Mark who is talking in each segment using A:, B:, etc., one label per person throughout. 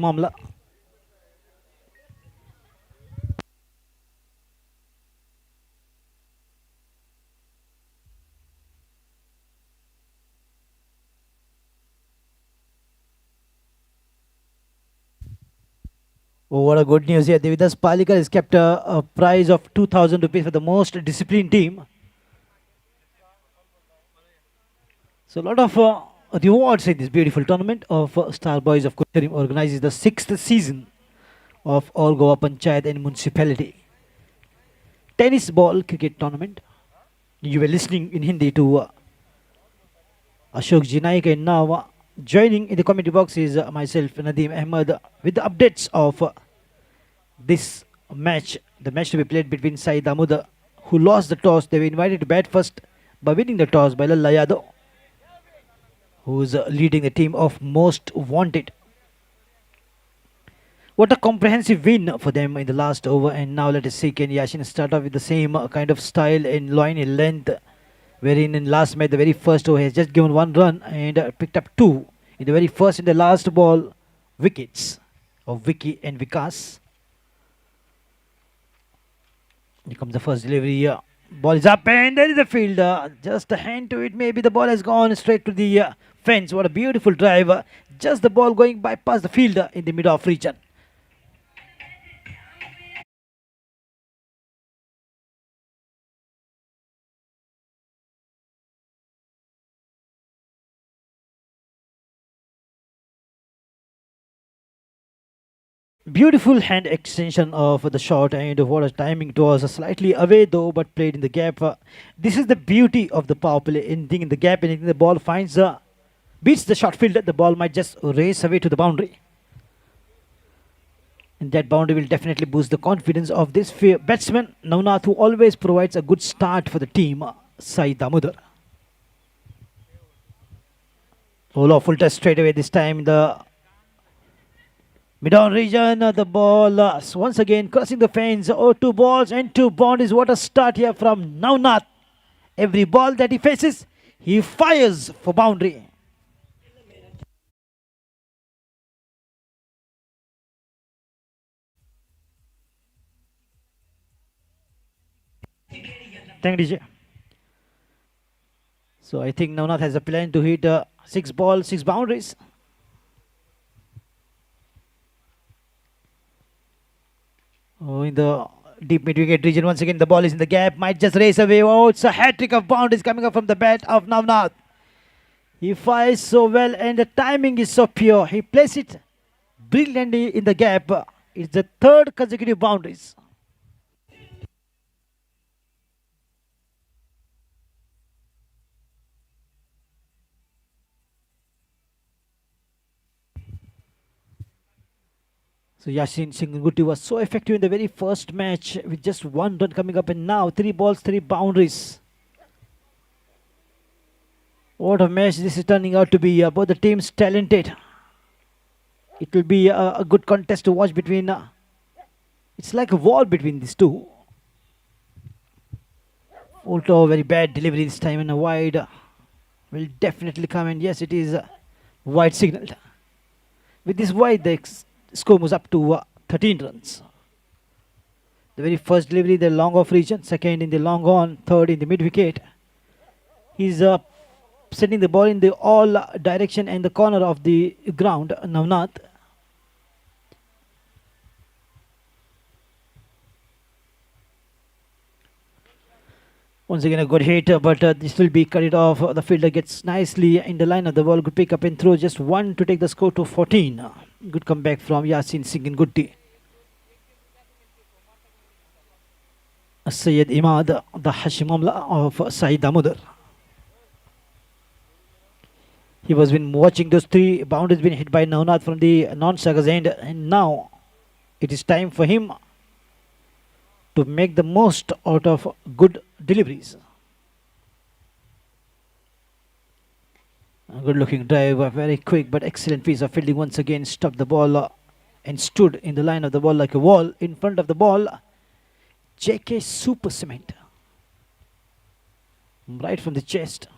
A: मामला. Oh, what a good news here. Devidas Palikar has kept a prize of 2,000 rupees for the most disciplined team. So a lot of rewards in this beautiful tournament of Star Boys of Kuttarim organizes the sixth season of All Goa Panchayat and Municipality Tennis Ball Cricket Tournament. You were listening in Hindi to Ashok Jinaik, and now joining in the commentary box is myself, Nadeem Ahmed, with the updates of this match. The match to be played between Saeed Damodar, who lost the toss. They were invited to bat first by winning the toss by Lalla Yadav, who is leading the team of Most Wanted. What a comprehensive win for them in the last over. And now let us see, can Yashin start off with the same kind of style in line in length, wherein in last match the very first over he has just given one run and picked up two in the very first and the last ball wickets of Vicky and Vikas. Here comes the first delivery here. Ball is up and there is a fielder. Just a hand to it. Maybe the ball has gone straight to the fence. What a beautiful drive. Just the ball going bypass the fielder in the mid-off region. Beautiful hand extension of the shot, and what a timing. It was slightly away though, but played in the gap. This is the beauty of the power play. Anything in the gap, anything the ball finds, beats the short fielder, the ball might just race away to the boundary. And that boundary will definitely boost the confidence of this batsman, Navnath, who always provides a good start for the team, Saeed Damodar. Full touch straight away this time. The mid-on region, the ball once again crossing the fence. Oh, two balls and two boundaries. What a start here from Navnath. Every ball that he faces, he fires for boundary. Thank you, DJ. So I think Navnath has a plan to hit six balls, six boundaries. Oh, in the deep mid-wicket region, once again the ball is in the gap, might just race away. Oh, it's a hat-trick of boundaries coming up from the bat of Navnath. He fires so well and the timing is so pure. He plays it brilliantly in the gap. It's the third consecutive boundaries. So Yashin Singutti was so effective in the very first match with just one run coming up, and now three balls, three boundaries. What a match this is turning out to be. Both the teams talented. It will be a good contest to watch between. It's like a war between these two. Ulto, very bad delivery this time, and a wide will definitely come. And yes, it is wide signaled. With this wide, the score moves up to 13 runs. The very first delivery, the long off region, second in the long on, third in the mid wicket. He's sending the ball in the all direction and the corner of the ground, Navnath. Once again a good hit, but this will be cut it off. The fielder gets nicely in the line of the ball. Good pick up and throw, just one to take the score to 14. Good comeback from Yasin Singutti. Syed Imad, the Hashim Amla of Saeed Damodar. He was been watching those three boundaries being hit by Navnath from the non-Sagas end, and now it is time for him to make the most out of good deliveries. A good looking drive, a very quick but excellent piece of fielding. Once again stopped the ball and stood in the line of the ball like a wall. In front of the ball, JK Super Cement, right from the chest.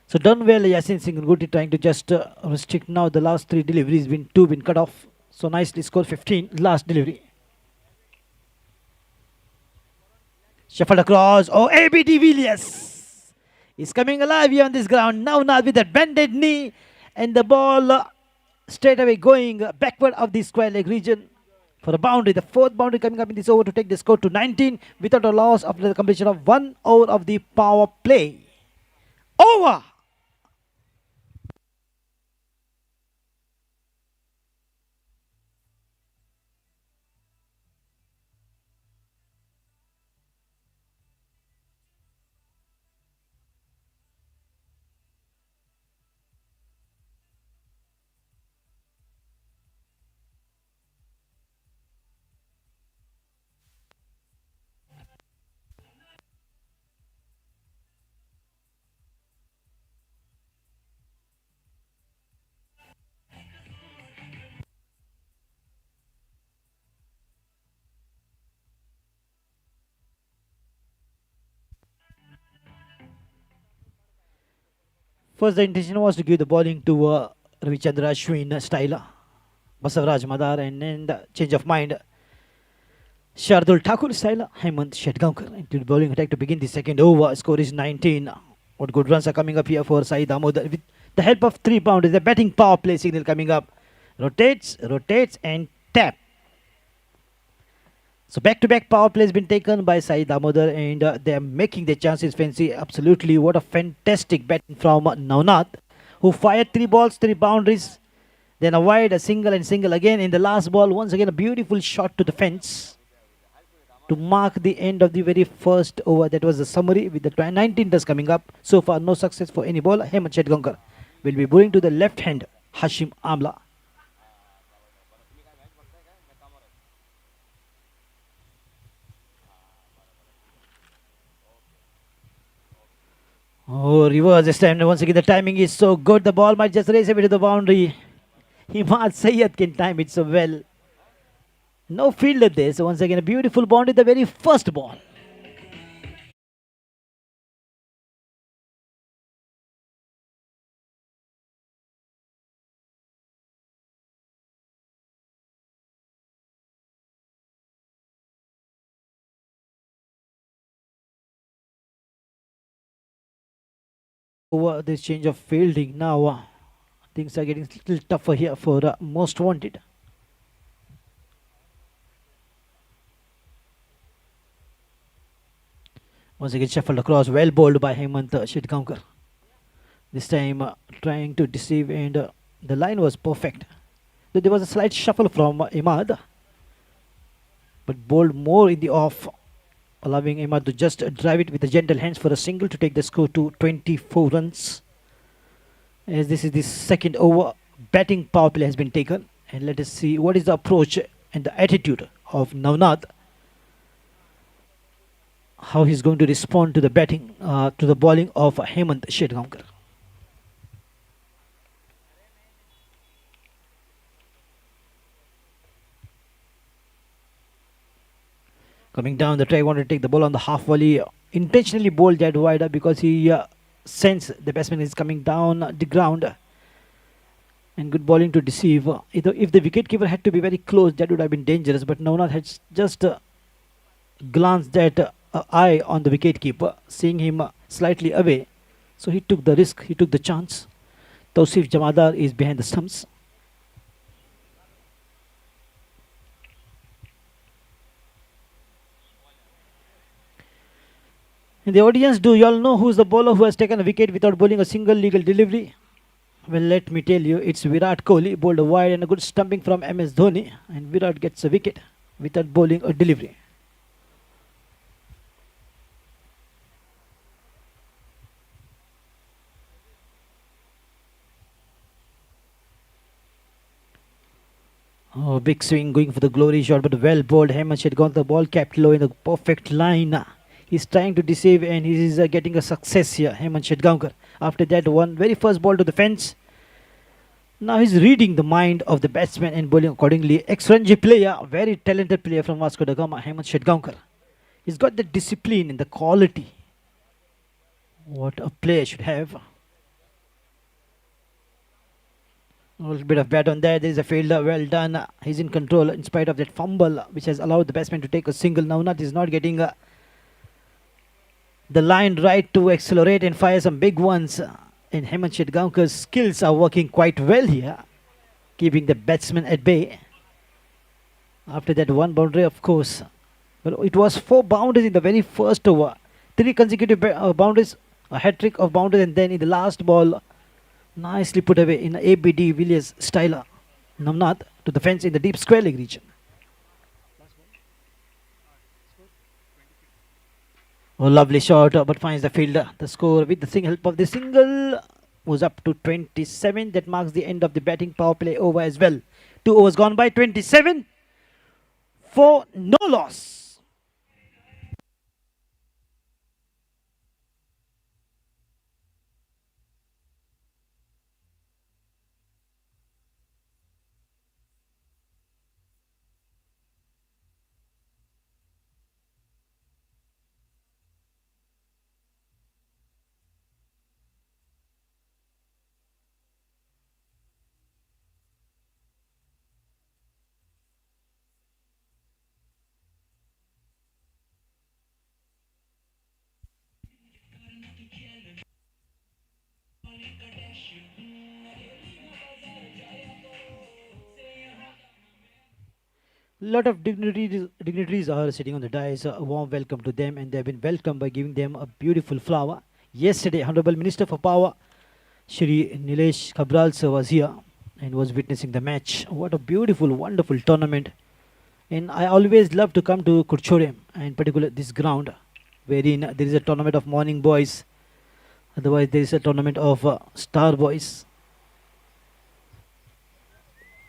A: So done well, Yasin Singh and Guti trying to just restrict now the last three deliveries, been two been cut off. So nicely scored 15, last delivery. Shuffled across. Oh, AB de Villiers is coming alive here on this ground. Now not with that bended knee. And the ball straight away going backward of the square leg region for a boundary. The fourth boundary coming up in this over to take the score to 19 without a loss after the completion of 1 over of the power play. Over! First, the intention was to give the bowling to Ravichandra Ashwin style, Basavaraj Madar, and then the change of mind. Shardul Thakur style, Hemant Shetgaonkar into the bowling attack to begin the second over. Score is 19. What good runs are coming up here for Saeed Damodar with the help of 3 boundaries. The batting power play signal coming up. Rotates, and tap. So back-to-back power play has been taken by Saeed Damodar, and they are making their chances fancy. Absolutely, what a fantastic batting from Navnath, who fired 3 balls, 3 boundaries, then a wide, a single, and single again. In the last ball, once again a beautiful shot to the fence to mark the end of the very first over. That was the summary with the 19 runs coming up. So far, no success for any bowler. Hemant Shetgaonkar will be bowling to the left hand, Hashim Amla. Oh, reverse this time. Once again, the timing is so good. The ball might just race a bit to the boundary. Imad Sayyed can time it so well. No fielder there. So once again, a beautiful boundary, the very first ball. Over this change of fielding now, things are getting a little tougher here for most wanted. Once again, shuffled across, well bowled by Hemant Shetgaonkar. This time trying to deceive, and the line was perfect. There was a slight shuffle from Imad, but bowled more in the off, allowing Imad to just drive it with the gentle hands for a single to take the score to 24 runs. As this is the second over, batting power play has been taken, and let us see what is the approach and the attitude of Navnath. How he's going to respond to the batting, to the bowling of Hemant Shetgaonkar. Coming down the track, wanted to take the ball on the half volley. Intentionally bowled that wider because he sensed the batsman is coming down the ground. And good bowling to deceive. If the wicketkeeper had to be very close, that would have been dangerous. But Navnath had just glanced that eye on the wicketkeeper, seeing him slightly away. So he took the risk, he took the chance. Tausif Jamadar is behind the stumps. In the audience, do you all know who is the bowler who has taken a wicket without bowling a single legal delivery? Well, let me tell you, it's Virat Kohli, bowled a wide and a good stumping from MS Dhoni, and Virat gets a wicket without bowling a delivery. Oh, big swing going for the glory shot, but well bowled. Hemant Shetgaonkar, the ball kept low in the perfect line. He's trying to deceive, and he is getting a success here, Hemant Shetgaonkar. After that, one very first ball to the fence. Now he's reading the mind of the batsman and bowling accordingly. Ex-Ranji player, very talented player from Vasco da Gama, Hemant Shetgaonkar. He's got the discipline and the quality what a player should have. A little bit of bat on there. There is a fielder. Well done. He's in control in spite of that fumble, which has allowed the batsman to take a single. Navnath is not getting the line right to accelerate and fire some big ones. And Hemant Shedgaonkar's skills are working quite well here, keeping the batsman at bay. After that one boundary, of course. Well, it was 4 boundaries in the very first over. Three consecutive boundaries, a hat trick of boundaries, and then in the last ball, nicely put away in ABD Villiers style. Namnath to the fence in the deep square leg region. Oh, lovely shot, but finds the fielder. The score with the single help of the single was up to 27. That marks the end of the batting power play over as well. 2 overs gone by, 27 for no loss. Lot of dignitaries are sitting on the dais. A warm welcome to them, and they have been welcomed by giving them a beautiful flower. Yesterday, Honorable Minister for Power, Shri Nilesh Kabral sir was here and was witnessing the match. What a beautiful, wonderful tournament. And I always love to come to Kurchorem, and particular this ground, wherein there is a tournament of morning boys. Otherwise, there is a tournament of star boys.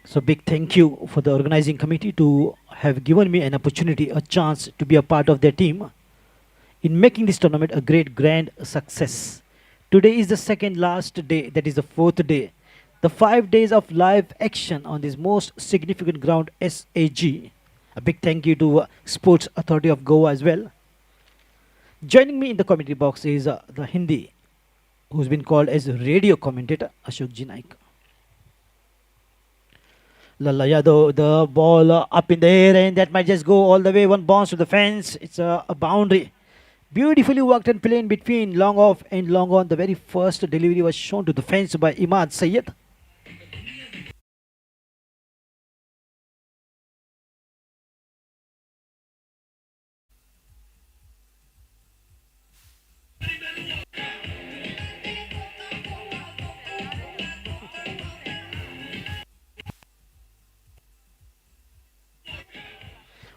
A: So big thank you for the organizing committee to have given me an opportunity, a chance to be a part of their team in making this tournament a great grand success. Today is the second last day, that is the fourth day. The 5 days of live action on this most significant ground, SAG. A big thank you to Sports Authority of Goa as well. Joining me in the commentary box is the Hindi, who's been called as radio commentator, Ashok Ji Naik. Lalla Yadav, the ball up in the air, and that might just go all the way. One bounce to the fence. It's a boundary. Beautifully worked and played in between long off and long on. The very first delivery was shown to the fence by Imad Sayyed.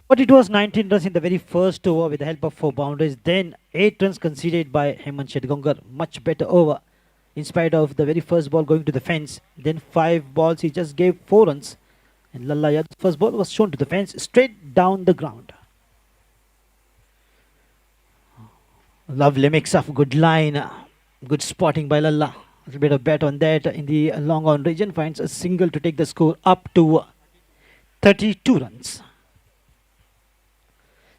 A: But it was 19 runs in the very first over with the help of 4 boundaries. Then 8 runs conceded by Hemant Shedgaonkar. Much better over in spite of the very first ball going to the fence. Then 5 balls, he just gave 4 runs. And Lalla Yad's first ball was shown to the fence straight down the ground. Lovely mix of good line, good spotting by Lalla. A little bit of bat on that in the long on region. Finds a single to take the score up to 32 runs.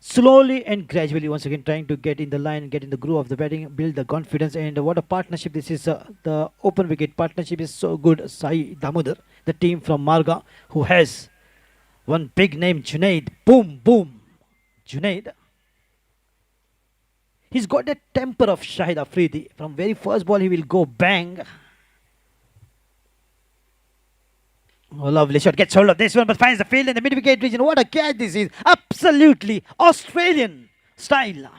A: Slowly and gradually, once again, trying to get in the line, get in the groove of the batting, build the confidence. And what a partnership this is. The open wicket partnership is so good. Sai Damodar, the team from Marga, who has one big name, Junaid. Boom, boom. Junaid. He's got that temper of Shahid Afridi. From very first ball, he will go bang. Oh, lovely shot. Gets hold of this one, but finds the field in the mid-wicket region. What a catch this is. Absolutely Australian style.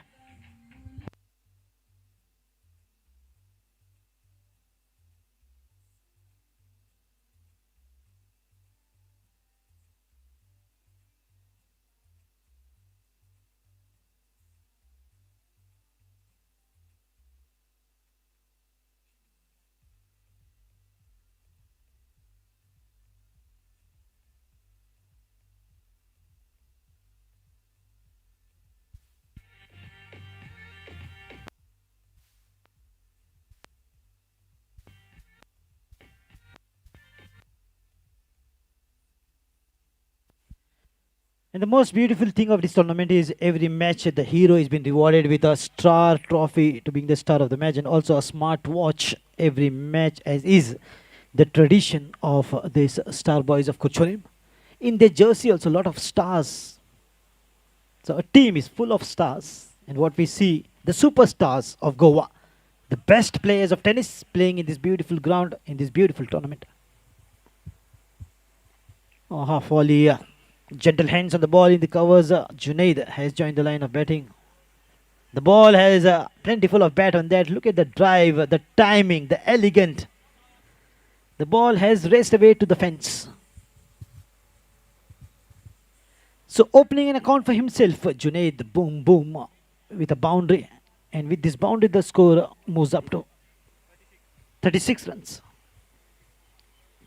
A: And the most beautiful thing of this tournament is every match the hero is been rewarded with a star trophy to being the star of the match, and also a smart watch every match as is. the tradition of these star boys of Kochorim. In their jersey, also a lot of stars. So a team is full of stars. And what we see, the superstars of Goa, the best players of tennis playing in this beautiful ground, in this beautiful tournament. Oh, half volley. Gentle hands on the ball in the covers. Junaid has joined the line of batting. The ball has plentiful of bat on that. Look at the drive, the timing, the elegant. The ball has raced away to the fence. So opening an account for himself, Junaid, boom, boom, with a boundary. And with this boundary, the score moves up to 36 runs.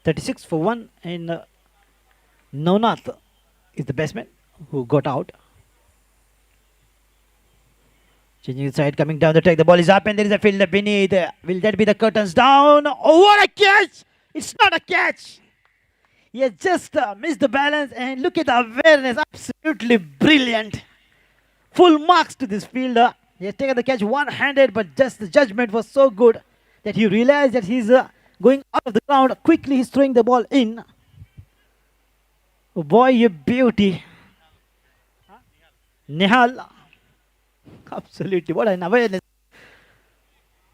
A: 36 for 1. And Navnath is the batsman who got out. Changing the side, coming down the track. The ball is up and there is a fielder beneath. Will that be the curtains down? Oh, what a catch! It's not a catch. He has just missed the balance and look at the awareness. Absolutely brilliant. Full marks to this fielder. He has taken the catch one-handed, but just the judgment was so good that he realized that he's going out of the ground. Quickly, he's throwing the ball in. Oh boy, you beauty. Nihal. Absolutely. What an awareness.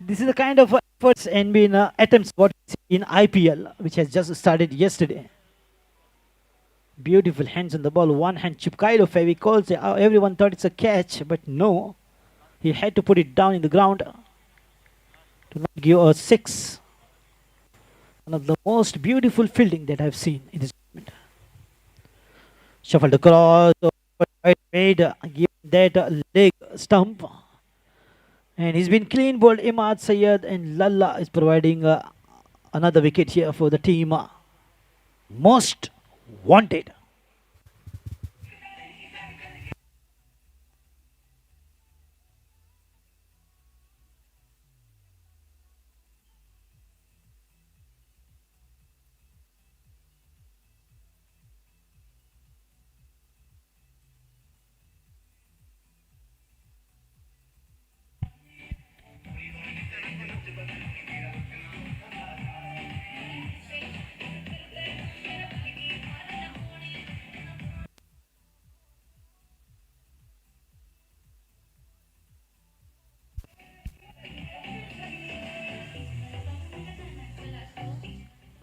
A: This is the kind of efforts and been attempts what we see in IPL, which has just started yesterday. Beautiful hands on the ball. One hand Chipkailo Fevicol. Everyone thought it's a catch, but no. He had to put it down in the ground to not give a 6. One of the most beautiful fielding that I've seen in this tournament. Shuffled across, made, given that leg stump. And he's been clean bowled. Imad Sayed and Lalla is providing another wicket here for the team. Most wanted.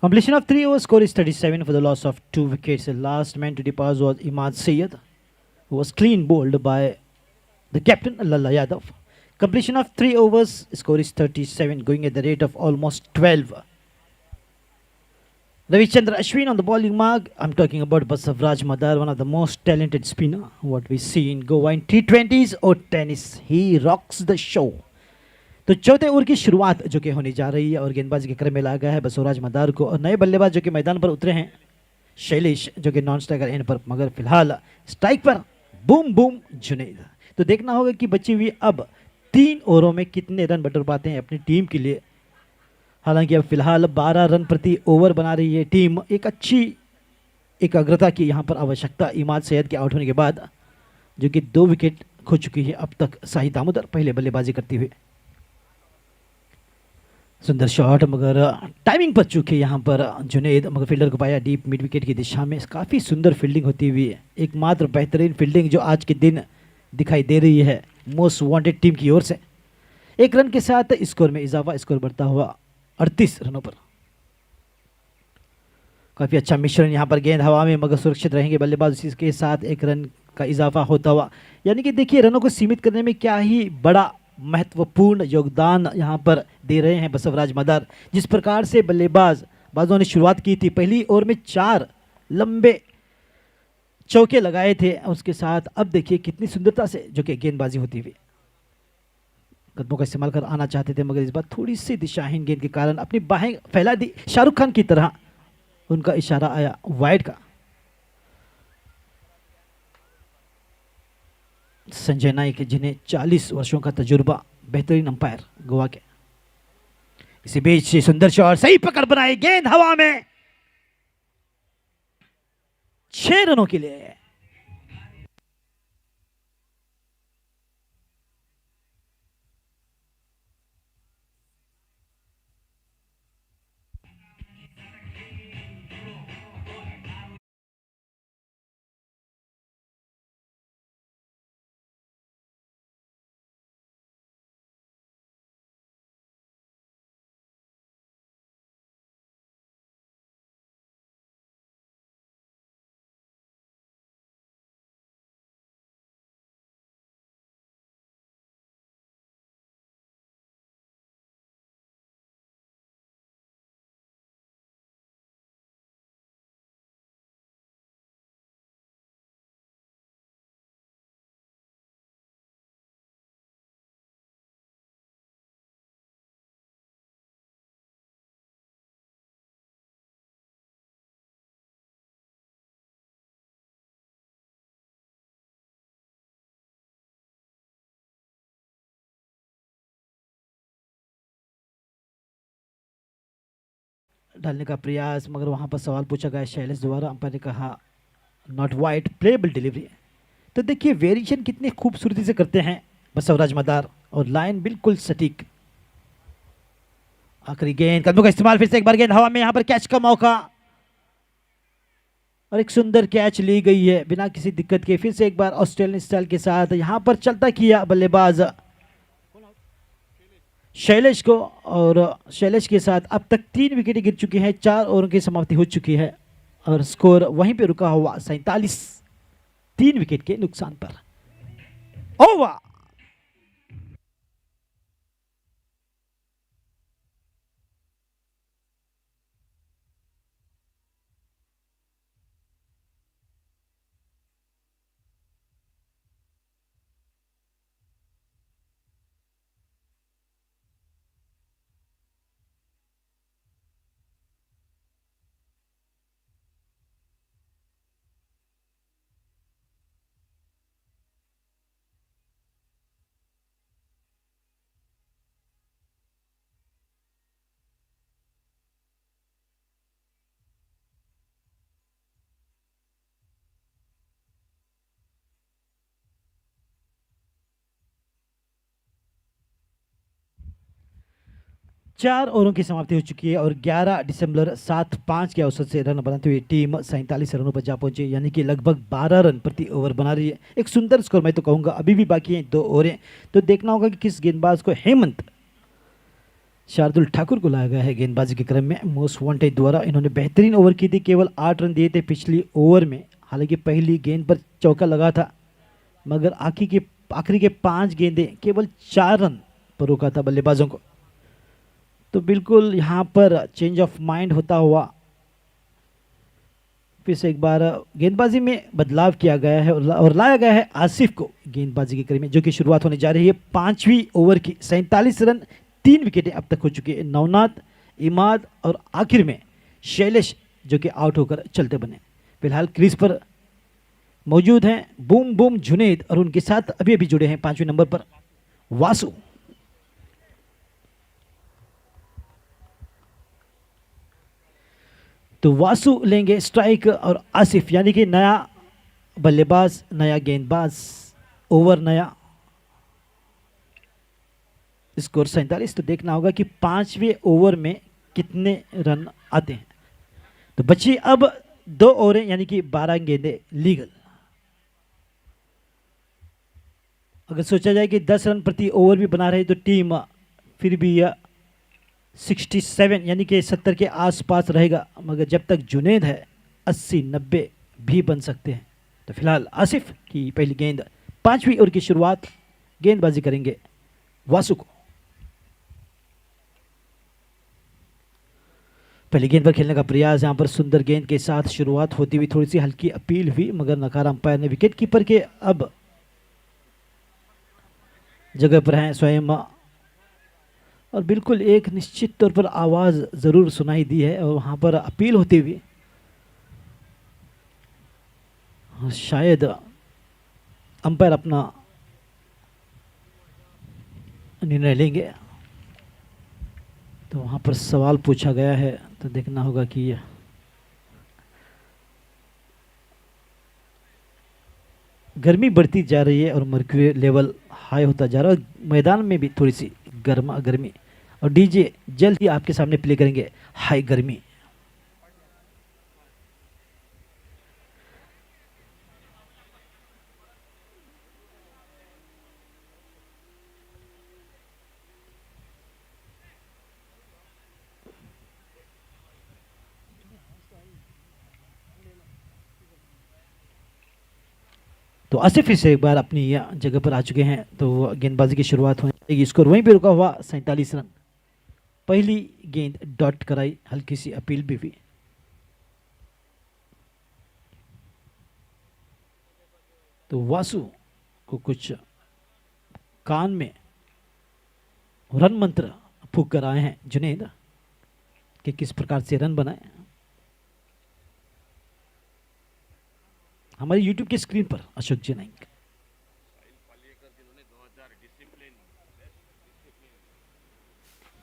A: Completion of 3 overs, score is 37 for the loss of 2 wickets. The last man to depart was Imad Sayed, who was clean bowled by the captain Lalla Yadav. Completion of 3 overs, score is 37, going at the rate of almost 12. Ravichandra Ashwin on the bowling mark. I'm talking about Basavraj Madar, one of the most talented spinner what we see in Goa in T20s or tennis. He rocks the show. तो चौथे over की शुरुआत जो कि होने जा रही है और गेंदबाजी के क्रम में ला गया है बसवराज मदार को और नए बल्लेबाज जो कि मैदान पर उतरे हैं शैलेश जो कि नॉन स्ट्राइकर एंड पर मगर फिलहाल स्ट्राइक पर बूम बूम जुनैद। तो देखना होगा कि बची हुई अब 3 ओवरों में कितने रन बटोर पाते हैं अपनी टीम के लिए। हालांकि अब फिलहाल 12 रन प्रति ओवर बना रही है टीम। एक अच्छी एकाग्रता की यहाँ पर आवश्यकता इमाद सैयद के आउट होने के बाद, जो कि 2 विकेट खो चुकी है अब तक शाहिद दामोदर पहले बल्लेबाजी करते हुए। सुंदर शॉट मगर टाइमिंग पर चूके यहाँ पर जुनैद, मगर फील्डर को पाया डीप मिड विकेट की दिशा में। काफ़ी सुंदर फील्डिंग होती हुई है, एकमात्र बेहतरीन फील्डिंग जो आज के दिन दिखाई दे रही है मोस्ट वांटेड टीम की ओर से। 1 रन के साथ स्कोर में इजाफा, स्कोर बढ़ता हुआ 38 रनों पर। काफ़ी अच्छा मिश्रण यहाँ पर, गेंद हवा में मगर सुरक्षित रहेंगे बल्लेबाज, इसके साथ 1 रन का इजाफा होता हुआ। यानी कि देखिए रनों को सीमित करने में क्या ही बड़ा महत्वपूर्ण योगदान यहाँ पर दे रहे हैं बसवराज मदार। जिस प्रकार से बल्लेबाजों ने शुरुआत की थी, पहली ओवर में 4 लंबे चौके लगाए थे, उसके साथ अब देखिए कितनी सुंदरता से जो कि गेंदबाजी होती हुई। कदमों का इस्तेमाल कर आना चाहते थे मगर इस बार थोड़ी सी दिशाहीन गेंद के कारण अपनी बाहें फैला दी, शाहरुख खान की तरह उनका इशारा आया वाइड का। संजय नाइक जिन्हें 40 वर्षों का तजुर्बा, बेहतरीन अंपायर गोवा के। इसी बीच सुंदर शॉट, सही पकड़ बनाई, गेंद हवा में 6 रनों के लिए। डालने का प्रयास, मगर वहां पर सवाल पूछा गया शैलेश द्वारा, अंपायर ने कहा नॉट वाइड, प्लेबल डिलीवरी। तो देखिए वेरिएशन कितनी खूबसूरती से करते हैं बसवराज मदार, और लाइन बिल्कुल सटीक। आखिरी गेंद, कदमों का इस्तेमाल, फिर से एक बार गेंद हवा में, यहां पर कैच का मौका और एक सुंदर कैच ली गई है बिना किसी दिक्कत के। फिर से एक बार ऑस्ट्रेलियन स्टाइल के साथ यहां पर चलता किया बल्लेबाज शैलेश को, और शैलेश के साथ अब तक 3 विकेट गिर चुकी हैं, 4 ओवरों की समाप्ति हो चुकी है और स्कोर वहीं पे रुका हुआ 47, 3 विकेट के नुकसान पर। ओवर। 4 ओवरों की समाप्ति हो चुकी है और 11 दिसंबर 7-5 के औसत से रन बनाते हुए टीम 47 रनों पर जा पहुंची, यानी कि लगभग 12 रन प्रति ओवर बना रही है। एक सुंदर स्कोर मैं तो कहूंगा। अभी भी बाकी हैं 2 ओवरें, तो देखना होगा कि किस गेंदबाज को, हेमंत शार्दुल ठाकुर को लाया गया है गेंदबाजी के क्रम में मोस्ट वांटेड द्वारा। इन्होंने बेहतरीन ओवर की थी, केवल 8 रन दिए थे पिछली ओवर में। हालांकि पहली गेंद पर चौका लगा था, मगर आखिरी के 5 गेंदें केवल 4 रन पर रोका था बल्लेबाजों को। तो बिल्कुल यहाँ पर चेंज ऑफ माइंड होता हुआ फिर से एक बार गेंदबाजी में बदलाव किया गया है और लाया गया है आसिफ को गेंदबाजी के क्रम में, जो कि शुरुआत होने जा रही है 5वीं ओवर की। 47 रन, 3 विकेटें अब तक हो चुकी है। नवनाथ, इमाद और आखिर में शैलेश जो कि आउट होकर चलते बने। फिलहाल क्रीज पर मौजूद हैं बूम बूम जुनेद, और उनके साथ अभी अभी जुड़े हैं 5वें नंबर पर वासु। तो वासु लेंगे स्ट्राइक और आसिफ, यानी कि नया बल्लेबाज, नया गेंदबाज, ओवर नया, स्कोर 47। तो देखना होगा कि 5वें ओवर में कितने रन आते हैं। तो बची अब 2 ओवरें, यानी कि 12 गेंदें लीगल। अगर सोचा जाए कि 10 रन प्रति ओवर भी बना रहे तो टीम फिर भी 67 यानी कि 70 के आसपास रहेगा, मगर जब तक जुनेद है 80-90 भी बन सकते हैं। तो फिलहाल आसिफ की पहली गेंद, 5वीं ओवर की शुरुआत, गेंदबाजी करेंगे वासु को। पहली गेंद पर खेलने का प्रयास, यहां पर सुंदर गेंद के साथ शुरुआत होती हुई थोड़ी सी हल्की अपील हुई, मगर नकारा अंपायर ने। विकेट कीपर के अब जगह पर हैं स्वयं, और बिल्कुल एक निश्चित तौर पर आवाज़ ज़रूर सुनाई दी है और वहाँ पर अपील होती हुई शायद अंपायर अपना निर्णय लेंगे। तो वहाँ पर सवाल पूछा गया है, तो देखना होगा कि गर्मी बढ़ती जा रही है और मर्क्यूरी लेवल हाई होता जा रहा है, और मैदान में भी थोड़ी सी गर्मी, और डीजे जल्द ही आपके सामने प्ले करेंगे हाई गर्मी। तो आसिफ फिर से एक बार अपनी जगह पर आ चुके हैं, तो गेंदबाजी की शुरुआत होने जाएगी। स्कोर वहीं पे रुका हुआ 47 रन। पहली गेंद डॉट कराई, हल्की सी अपील भी हुई। तो वासु को कुछ कान में रन मंत्र फूक कर आए हैं जुनेद कि किस प्रकार से रन बनाए। हमारी यूट्यूब की स्क्रीन पर अशोक जी नाइक।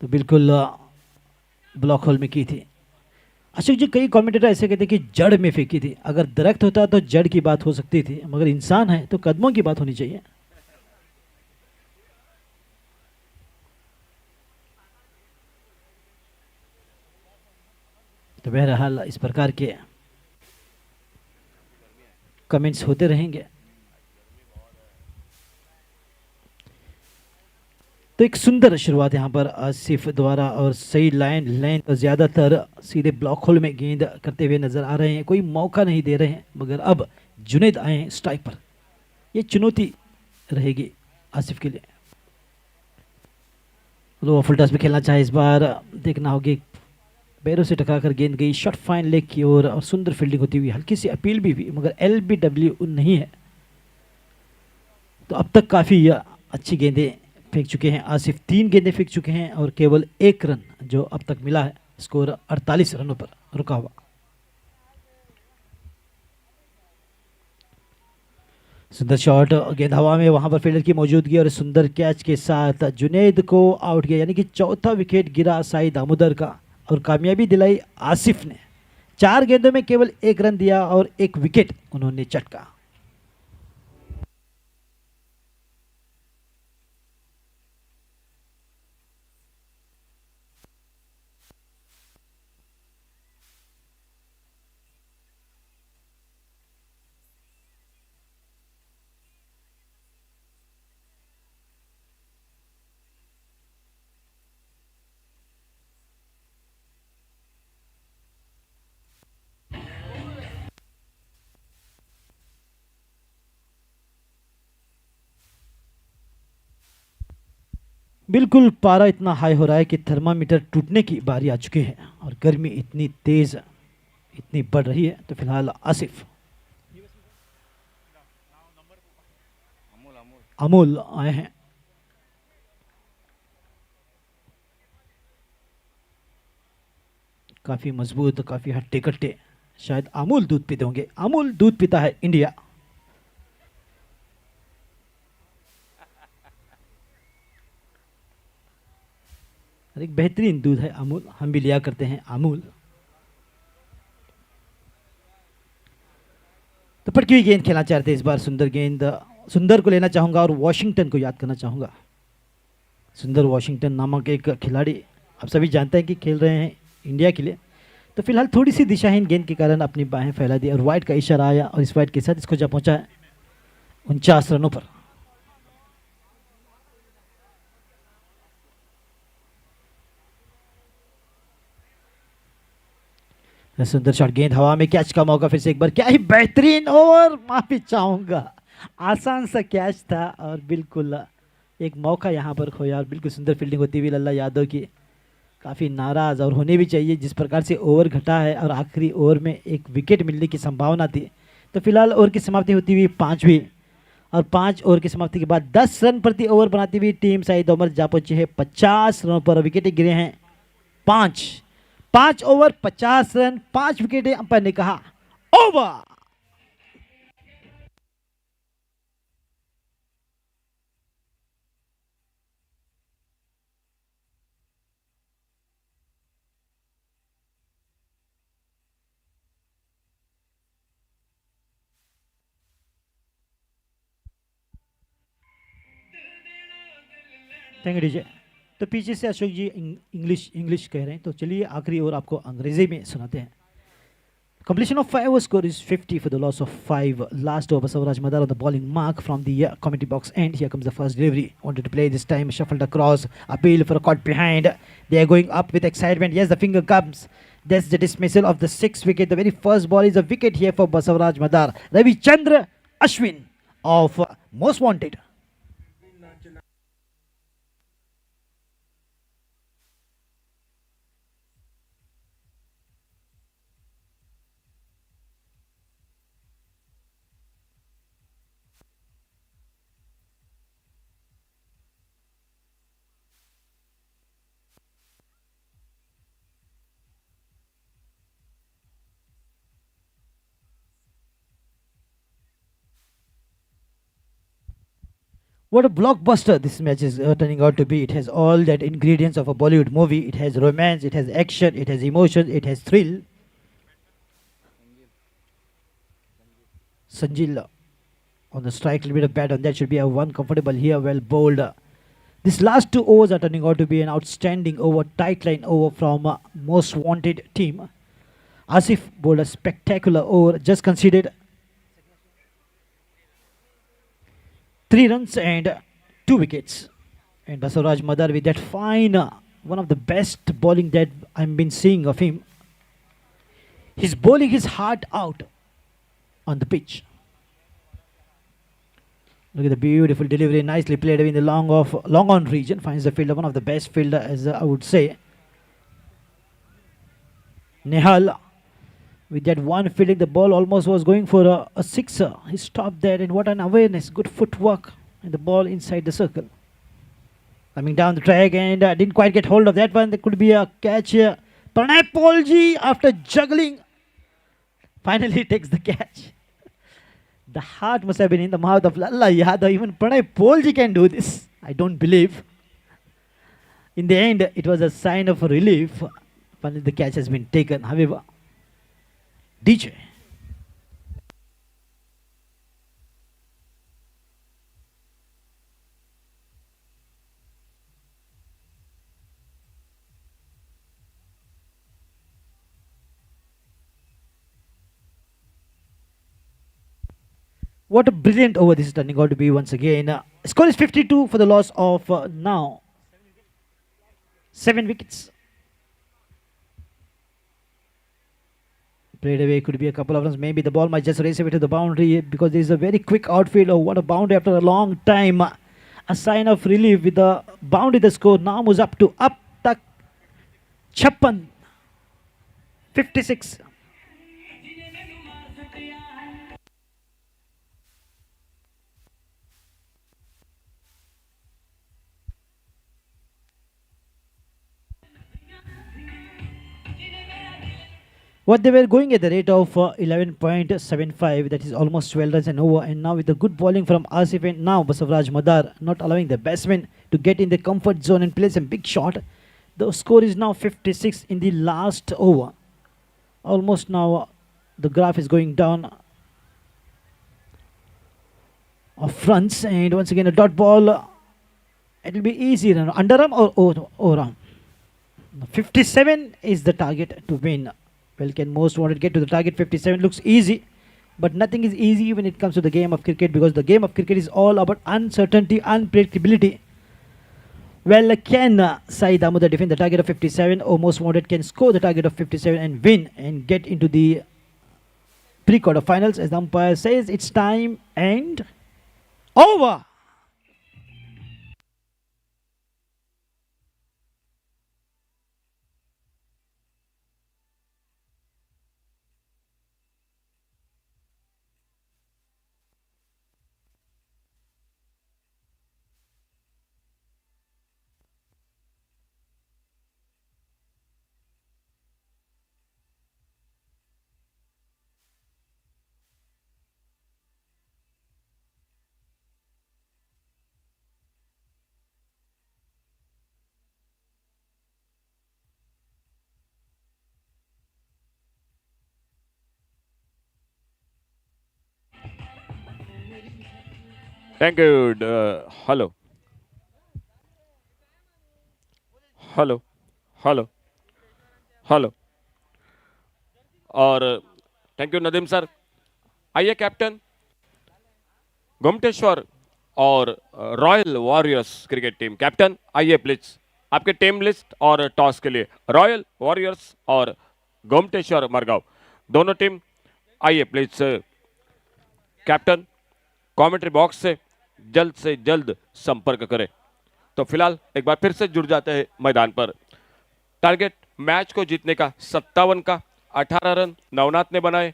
A: तो बिल्कुल ब्लॉक होल में की थी अशोक जी, कई कमेंटेटर ऐसे कहते हैं कि जड़ में फेंकी थी। अगर दरख्त होता तो जड़ की बात हो सकती थी, मगर इंसान है तो कदमों की बात होनी चाहिए। तो बहरहाल इस प्रकार के कमेंट्स होते रहेंगे। तो एक सुंदर शुरुआत यहाँ पर आसिफ द्वारा, और सही लाइन लाइन तो ज़्यादातर सीधे ब्लॉक होल में गेंद करते हुए नजर आ रहे हैं, कोई मौका नहीं दे रहे हैं। मगर अब जुनैद आए हैं स्ट्राइक पर, ये चुनौती रहेगी आसिफ के लिए। लो फुल टॉस में खेलना चाहे इस बार, देखना होगी। पैरों से टकराकर गेंद गई शॉट फाइन लेग की ओर, और सुंदर फील्डिंग होती हुई, हल्की सी अपील भी हुई, मगर LBW नहीं है। तो अब तक काफ़ी अच्छी गेंदें फेंक चुके हैं आसिफ, 3 गेंदें फेंक चुके हैं और केवल 1 रन जो अब तक मिला है। स्कोर 48 रनों पर रुका हुआ। सुंदर शॉट, गेंद हवा में, वहां पर फील्डर की मौजूदगी और सुंदर कैच के साथ जुनैद को आउट किया, यानी कि चौथा विकेट गिरा साइद दामोदर का, और कामयाबी दिलाई आसिफ ने। 4 गेंदों में केवल 1 रन दिया और 1 विकेट उन्होंने चटका। बिल्कुल, पारा इतना हाई हो रहा है कि थर्मामीटर टूटने की बारी आ चुकी है, और गर्मी इतनी तेज इतनी बढ़ रही है। तो फिलहाल आसिफ, अमोल आए हैं। काफ़ी मजबूत, काफ़ी हट्टे कट्टे, शायद अमूल दूध पीते होंगे। अमूल दूध पीता है इंडिया। और एक बेहतरीन दूध है अमूल, हम भी लिया करते हैं अमूल। तो पटकी हुई गेंद खेलना चाहते हैं इस बार, सुंदर गेंद, सुंदर को लेना चाहूंगा और वॉशिंगटन को याद करना चाहूंगा। सुंदर वॉशिंगटन नामक एक खिलाड़ी आप सभी जानते हैं कि खेल रहे हैं इंडिया के लिए। तो फिलहाल थोड़ी सी दिशाहीन गेंद के कारण अपनी बाहें फैला दी, और वाइड का इशारा आया, और इस वाइड के साथ इसको जा पहुंचा है 49 रनों पर। सुंदर शॉट, गेंद हवा में, कैच का मौका फिर से एक बार, क्या ही बेहतरीन ओवर, माफी चाहूंगा, आसान सा कैच था और बिल्कुल एक मौका यहाँ पर खोया। और बिल्कुल सुंदर फील्डिंग होती हुई लल्ला यादव की, काफ़ी नाराज़, और होने भी चाहिए जिस प्रकार से ओवर घटा है, और आखिरी ओवर में एक विकेट मिलने की संभावना थी। तो फिलहाल ओवर की समाप्ति होती हुई 5वीं, और 5 ओवर की समाप्ति के बाद 10 रन प्रति ओवर बनाती हुई टीम शाहिद उमर जा पहुंची है 50 रनों पर। विकेटें गिरे हैं 5, 5 ओवर 50 रन, 5 विकेटें। अंपायर ने कहा ओवर। Thank you DJ. तो पीछे से अशोक जी इंग्लिश इंग्लिश कह रहे हैं, तो चलिए आखिरी ओवर आपको अंग्रेजी में सुनाते हैं। Completion of 5 score is 50 for the loss of 5. Last over, Savraj Madar on the bowling mark from the commentary box end. Here comes the first delivery. Wanted to play this time, shuffled across. Appeal for a caught behind. They are going up with excitement. Yes, the finger comes. That's the dismissal of the 6th wicket. The very first ball is a wicket here for Basavaraj Madar. Ravi Chandra Ashwin of Most Wanted. What a blockbuster this match is turning out to be. It has all that ingredients of a Bollywood movie. It has romance, it has action, it has emotion, it has thrill. Sanjil on the strike, a little bit of bat on that, should be a one comfortable here, well bowled. These last 2 overs are turning out to be an outstanding over, tight line over from most wanted team. Asif bowled a spectacular over, just conceded 3 runs and 2 wickets. And Basavaraj Madar with that fine, one of the best bowling that I've been seeing of him. He's bowling his heart out on the pitch. Look at the beautiful delivery, nicely played in the long on region. Finds the fielder, one of the best fielder, as I would say. Nehal with that one fielding, the ball almost was going for a sixer. He stopped there, and what an awareness, good footwork, and the ball inside the circle. Coming down the track and didn't quite get hold of that one. There could be a catch here. Pranay Polji, after juggling, finally takes the catch. The heart must have been in the mouth of Lalla Yadav. Even Pranay Polji can do this. I don't believe. In the end, it was a sign of relief. Finally, the catch has been taken. However, DJ. What a brilliant over this is turning out to be once again. Score is 52 for the loss of now 7 wickets. Played away, could be a couple of runs. Maybe the ball might just race away to the boundary because there is a very quick outfield. Oh, what a boundary after a long time. A sign of relief with the boundary. The score now moves up to up tak Chappan 56. What they were going at the rate of 11.75, that is almost 12 runs and over. And now with the good bowling from Asif and now Basavaraj Madar, not allowing the batsmen to get in the comfort zone and play some big shot. The score is now 56 in the last over. Almost now the graph is going down of runs. And once again a dot ball. It will be easy. Underarm or overarm? 57 is the target to win. Well, can most wanted to get to the target. 57 looks easy, but nothing is easy when it comes to the game of cricket, because the game of cricket is all about uncertainty, unpredictability. Well, can Sai Damodar defend the target of 57, or most wanted can score the target of 57 and win and get into the pre-quarter finals? As the umpire says, it's time and over.
B: Thank you. Hello. Hello. Hello. Hello. और thank you Nadeem sir. आइए captain Gommateshwara और royal warriors cricket team. Captain आइए please. आपके team list और toss के लिए royal warriors और गोमटेश्वर मरगांव दोनों टीम आइए प्लीज. कैप्टन कमेंट्री बॉक्स से जल्द संपर्क करें. तो फिलहाल एक बार फिर से जुड़ जाते हैं मैदान पर. टारगेट मैच को जीतने का 57 का 18 रन नवनाथ ने बनाए,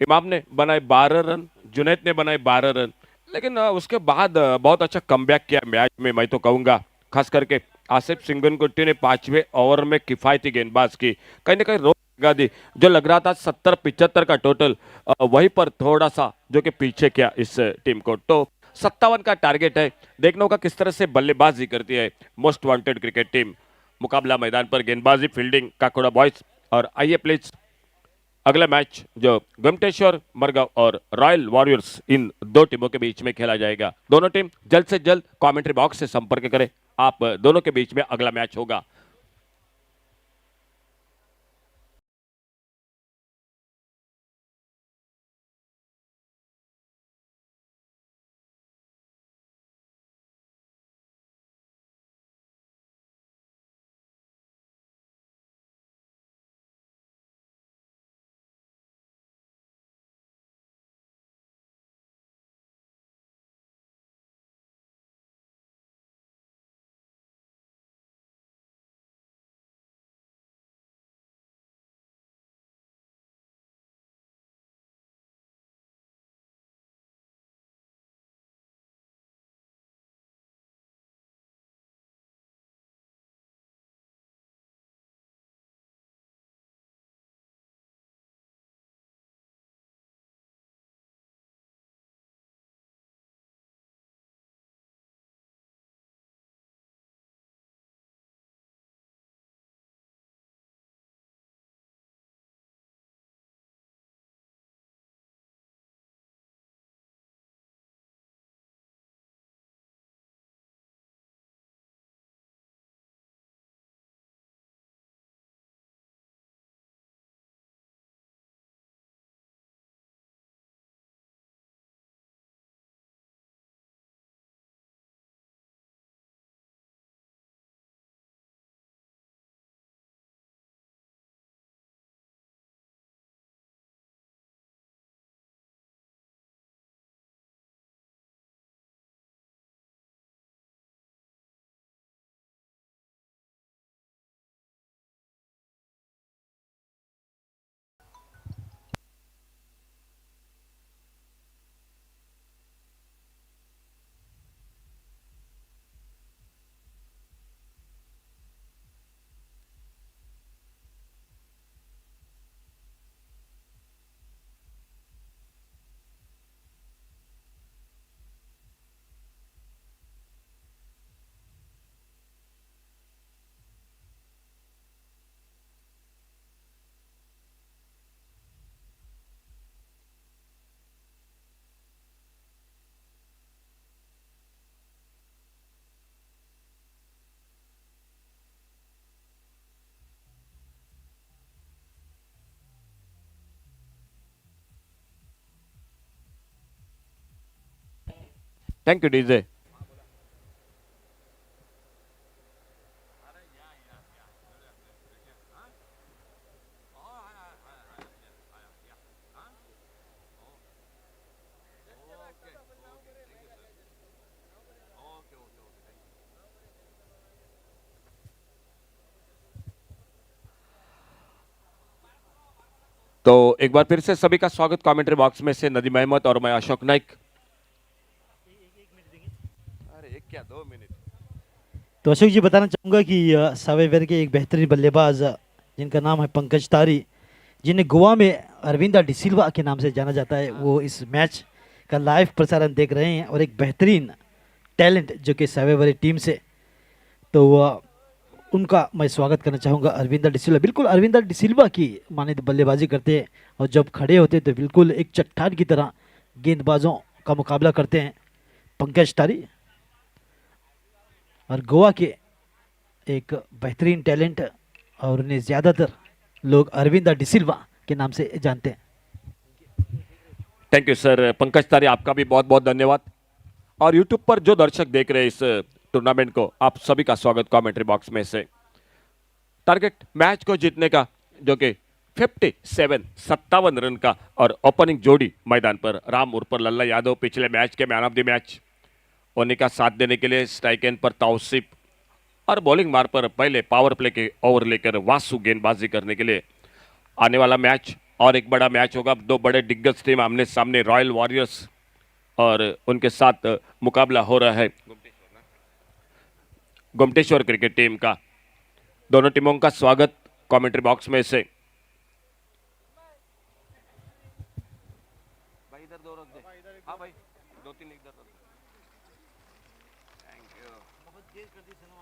B: इमाम ने बनाए 12 रन, जुनैद ने बनाए 12 रन. लेकिन उसके बाद बहुत अच्छा कमबैक किया मैच में, मैं तो कहूंगा. खास करके आसिफ सिंगनकुट्टी ने 5वें ओवर में किफायती गेंदबाज की, कहीं ना कहीं रोक लगा दी. जो लग रहा था 70-75 का टोटल, वहीं पर थोड़ा सा जो कि पीछे किया इस टीम को. तो 57 का टारगेट है. देखना होगा किस तरह से बल्लेबाजी करती है मोस्ट वांटेड क्रिकेट टीम. मुकाबला मैदान पर गेंदबाजी, फील्डिंग काकोड़ा बॉयज. और आइए प्लीज अगला मैच जो गोमटेश्वर मरगांव और रॉयल वॉरियर्स इन दो टीमों के बीच में खेला जाएगा। दोनों टीम जल्द से जल्द कमेंट्री बॉक्स से संपर्क करें। आप दोनों के बीच में अगला मैच होगा। Thank you DJ. तो एक बार फिर से सभी का स्वागत कमेंट्री बॉक्स में से नदीम अहमद और मैं अशोक नाइक। अरे एक क्या 2 मिनट।
A: तो अशोक जी बताना चाहूँगा कि सावेवर के एक बेहतरीन बल्लेबाज जिनका नाम है पंकज तारी, जिन्हें गोवा में अरविंदा डिसिल्वा के नाम से जाना जाता है, वो इस मैच का लाइव प्रसारण देख रहे हैं और एक बेहतरीन टैलेंट जो कि सावेवरी टीम से, तो उनका मैं स्वागत करना चाहूँगा। अरविंदा डिसिल्वा बिल्कुल अरविंदा डिसिल्वा की माने बल्लेबाजी करते हैं और जब खड़े होते हैं तो बिल्कुल एक चट्टान की तरह गेंदबाजों का मुकाबला करते हैं पंकज तारी, और गोवा के एक बेहतरीन टैलेंट और उन्हें ज़्यादातर लोग अरविंदा डिसिल्वा के नाम से जानते हैं।
B: थैंक यू सर पंकज तारी, आपका भी बहुत बहुत धन्यवाद। और यूट्यूब पर जो दर्शक देख रहे हैं इस टूर्नामेंट को, आप सभी का स्वागत कमेंट्री बॉक्स में से। टारगेट मैच को जीतने का जो कि 57 रन का, और ओपनिंग जोड़ी मैदान पर राम उर्फ लल्ला यादव पिछले मैच के मैन ऑफ द मैच होने का साथ देने के लिए स्ट्राइक एंड पर तौसीफ, और बॉलिंग मार पर पहले पावर प्ले के ओवर लेकर वासु गेंदबाजी करने के लिए आने वाला मैच और एक बड़ा मैच होगा। दो बड़े दिग्गज टीम आमने सामने, रॉयल वॉरियर्स और उनके साथ मुकाबला हो रहा है गोमटेश्वर क्रिकेट टीम का। दोनों टीमों का स्वागत कमेंट्री बॉक्स में से। भाई इधर दो रख दे। हाँ भाई, 2-3 इधर रख दे। Thank you. बहुत देर कर दी सनम,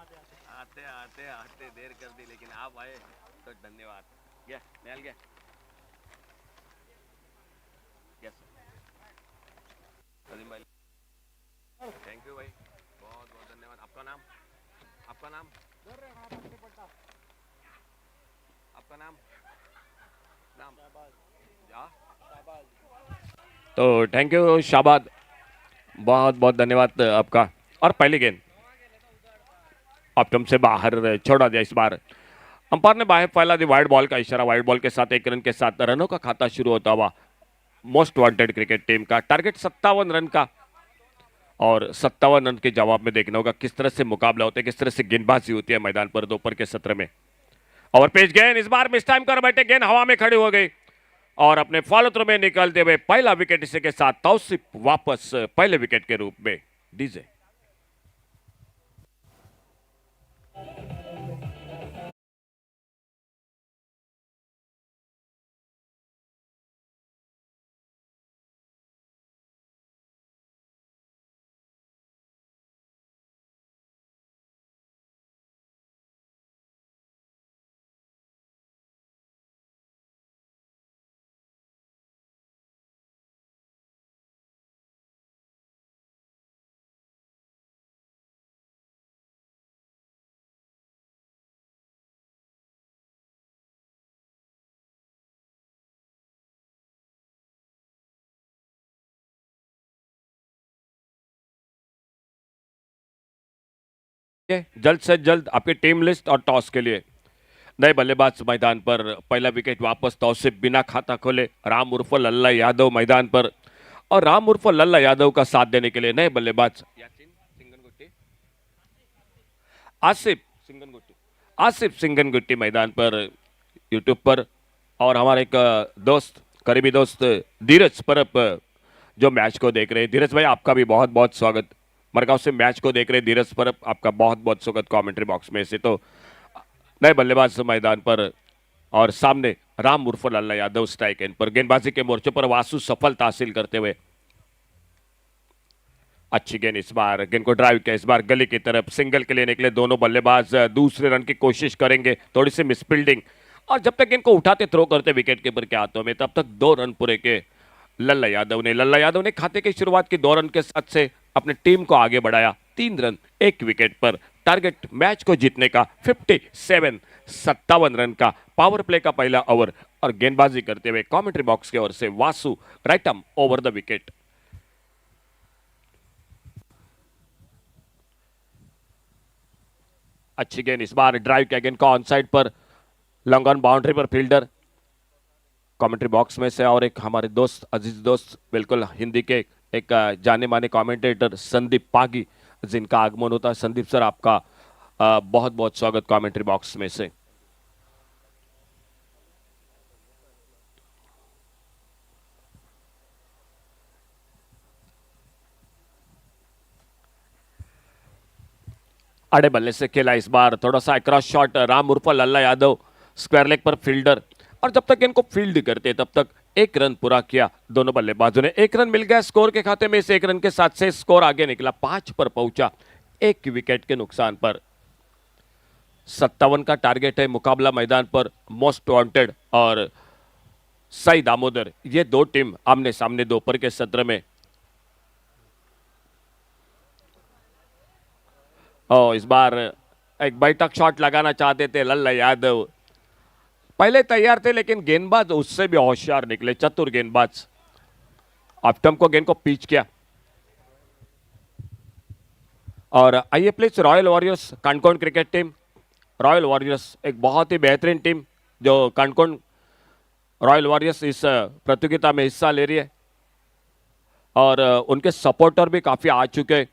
B: आते आते आते देर कर दी, लेकिन आप आए तो धन्यवाद। गया नहल गया। आपका नाम? आपका नाम? नाम? या? तो थैंक यू शाबाद, बहुत बहुत धन्यवाद आपका। और पहली गेंद ऑप्टम से बाहर छोड़ा दिया। इस बार अंपायर ने बाहर फैला दी वाइड बॉल का इशारा। वाइड बॉल के साथ 1 रन के साथ रनों का खाता शुरू होता हुआ मोस्ट वांटेड क्रिकेट टीम का टारगेट 57 रन का। और 57 रन के जवाब में देखना होगा किस तरह से मुकाबला होता है, किस तरह से गेंदबाजी होती है मैदान पर दोपहर के सत्र में। और पेश गेंद इस बार मिस टाइम कर बैठे, गेंद हवा में खड़ी हो गई और अपने फॉलो थ्रो में निकलते हुए पहला विकेट इसी के साथ तौसीफ वापस पहले विकेट के रूप में डीजे। जल्द से जल्द आपकी टीम लिस्ट और टॉस के लिए नए बल्लेबाज मैदान पर। पहला विकेट वापस तौसीफ बिना खाता खोले। राम उर्फ लल्ला यादव मैदान पर और राम उर्फ लल्ला यादव का साथ देने के लिए नए बल्लेबाज आसिफ सिंगनगुट्टी। आसिफ सिंगनगुट्टी मैदान पर यूट्यूब पर। और हमारे एक दोस्त, करीबी दोस्त धीरज परब जो मैच को देख रहे हैं। धीरज भाई आपका भी बहुत बहुत स्वागत। मरगांव से मैच को देख रहे धीरज परब, आपका बहुत बहुत स्वागत कमेंट्री बॉक्स में से। तो नए बल्लेबाज मैदान पर और सामने राम उर्फ लल्ला यादव स्ट्राइक एंड पर। गेंदबाजी के मोर्चे पर वासु सफलता हासिल करते हुए अच्छी गेंद इस बार, गेंद को ड्राइव किया इस बार गली की तरफ। सिंगल के लिए निकले दोनों बल्लेबाज, दूसरे रन की कोशिश करेंगे। थोड़ी सी मिसफील्डिंग और जब तक गेंद को उठाते थ्रो करते विकेट कीपर के हाथों में, तब तक 2 रन पूरे के लल्ला यादव ने खाते की शुरुआत की 2 रन के साथ से अपने टीम को आगे बढ़ाया 3 रन 1 विकेट पर। टारगेट मैच को जीतने का 57 रन का पावर प्ले का पहला ओवर और गेंदबाजी करते हुए कमेंट्री बॉक्स की ओर से Vasu right arm over the wicket. अच्छी गेंद इस बार ड्राइव किया, गेंद को ऑन साइड पर लॉन्ग ऑन बाउंड्री पर फील्डर। कमेंट्री बॉक्स में से और एक हमारे दोस्त, अजीज दोस्त, बिल्कुल हिंदी के एक जाने माने कमेंटेटर संदीप पागी, जिनका आगमन होता है। संदीप सर आपका बहुत बहुत स्वागत कमेंट्री बॉक्स में से। अड़े बल्ले से खेला इस बार, थोड़ा सा क्रॉस शॉट। राम उर्फ लल्ला यादव स्क्वायर लेग पर फील्डर और जब तक इनको फील्ड करते तब तक 1 रन पूरा किया दोनों बल्लेबाजों ने। 1 रन मिल गया स्कोर के खाते में। इस 1 रन के साथ से स्कोर आगे निकला, 5 पर पहुंचा 1 विकेट के नुकसान पर। 57 का टारगेट है मुकाबला मैदान पर मोस्ट वांटेड और साई दामोदर, ये 2 टीम आमने सामने दोपहर के सत्र में। इस बार एक बैठक शॉट लगाना चाहते थे लल्ला यादव, पहले तैयार थे लेकिन गेंदबाज उससे भी होशियार निकले, चतुर गेंदबाज। ऑप्टम को गेंद को पिच किया और आइए please royal warriors Canacona cricket team. Royal warriors एक बहुत ही बेहतरीन टीम जो कानकोन रॉयल वॉरियर्स इस प्रतियोगिता में हिस्सा ले रही है और उनके सपोर्टर भी काफी आ चुके हैं।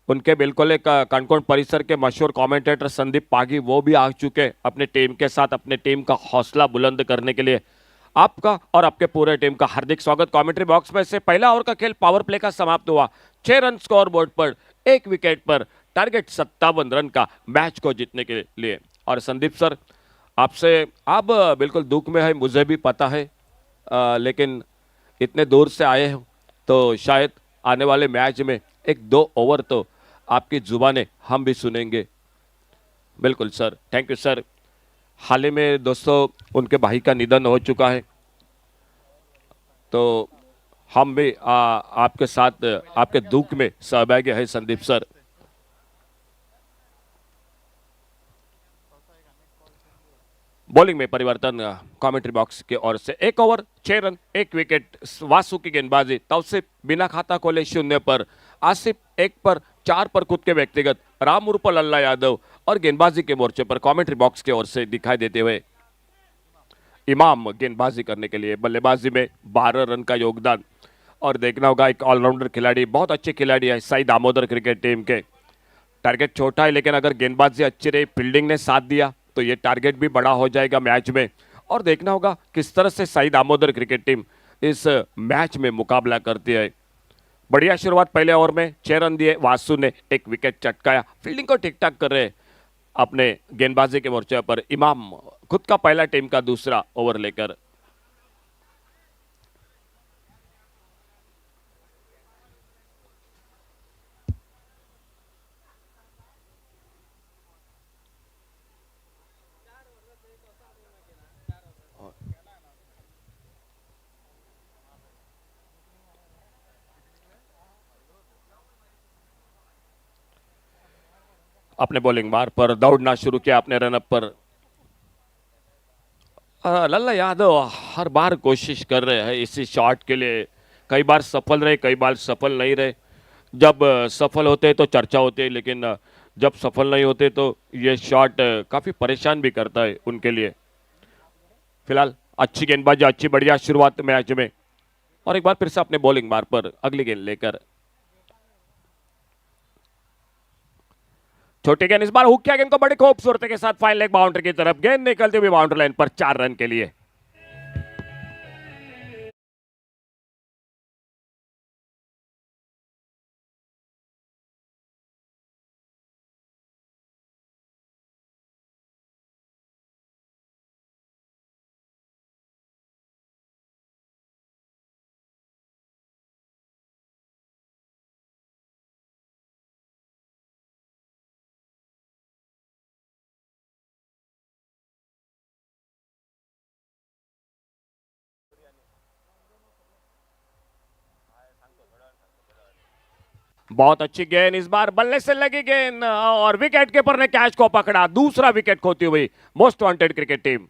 B: उनके बिल्कुल एक कानकोन परिसर के मशहूर कमेंटेटर संदीप पागी, वो भी आ चुके अपने टीम के साथ, अपने टीम का हौसला बुलंद करने के लिए। आपका और आपके पूरे टीम का हार्दिक स्वागत कमेंट्री बॉक्स में से। पहला ओवर का खेल पावर प्ले का समाप्त हुआ, 6 रन स्कोर बोर्ड पर, 1 विकेट पर, टारगेट 57 रन का मैच को जीतने के लिए। और संदीप सर आपसे, आप बिल्कुल दुख में है, मुझे भी पता है, लेकिन इतने दूर से आए हो तो शायद आने वाले मैच में 1-2 ओवर तो आपकी जुबानें हम भी सुनेंगे। बिल्कुल सर, थैंक यू सर। हाल ही में दोस्तों उनके भाई का निधन हो चुका है, तो हम भी आपके साथ आपके दुख में सहभागी है संदीप सर। बॉलिंग में परिवर्तन कमेंट्री बॉक्स की ओर से 1 ओवर 6 रन 1 विकेट वासु की गेंदबाजी तौसीफ बिना खाता खोले 0 पर, आसिफ 1 पर 4 पर खुद के व्यक्तिगत, राम उर्फ लल्ला यादव और गेंदबाजी के मोर्चे पर कमेंट्री बॉक्स की ओर से दिखाई देते हुए इमाम गेंदबाजी करने के लिए बल्लेबाजी में 12 रन का योगदान। और देखना होगा एक ऑलराउंडर खिलाड़ी, बहुत अच्छे खिलाड़ी है सई दामोदर क्रिकेट टीम के। टारगेट छोटा है लेकिन अगर गेंदबाजी अच्छी रही, फील्डिंग ने साथ दिया तो ये टारगेट भी बड़ा हो जाएगा मैच में। और देखना होगा किस तरह से सई दामोदर क्रिकेट टीम इस मैच में मुकाबला करती है। बढ़िया शुरुआत पहले ओवर में 6 रन दिए, वासु ने 1 विकेट चटकाया, फील्डिंग को ठीक ठाक कर रहे अपने गेंदबाजी के मोर्चे पर इमाम, खुद का पहला टीम का दूसरा ओवर लेकर। अपने बॉलिंग मार पर दौड़ना शुरू किया अपने रनअप पर। लल्ला यादव हर बार कोशिश कर रहे हैं इसी शॉट के लिए, कई बार सफल रहे कई बार सफल नहीं रहे। जब सफल होते तो चर्चा होती है, लेकिन जब सफल नहीं होते तो ये शॉट काफ़ी परेशान भी करता है उनके लिए। फिलहाल अच्छी गेंदबाजी, अच्छी बढ़िया शुरुआत मैच में, और एक बार फिर से अपने बॉलिंग मार पर अगली गेंद लेकर छोटी गेंद, इस बार हुक किया गेंद को बड़ी खूबसूरती के साथ फाइन लेग बाउंड्री की तरफ, गेंद निकलती हुई बाउंड्री लाइन पर 4 रन के लिए। बहुत अच्छी गेंद, इस बार बल्ले से लगी गेंद और विकेट कीपर ने कैच को पकड़ा, दूसरा विकेट खोती हुई मोस्ट वांटेड क्रिकेट टीम।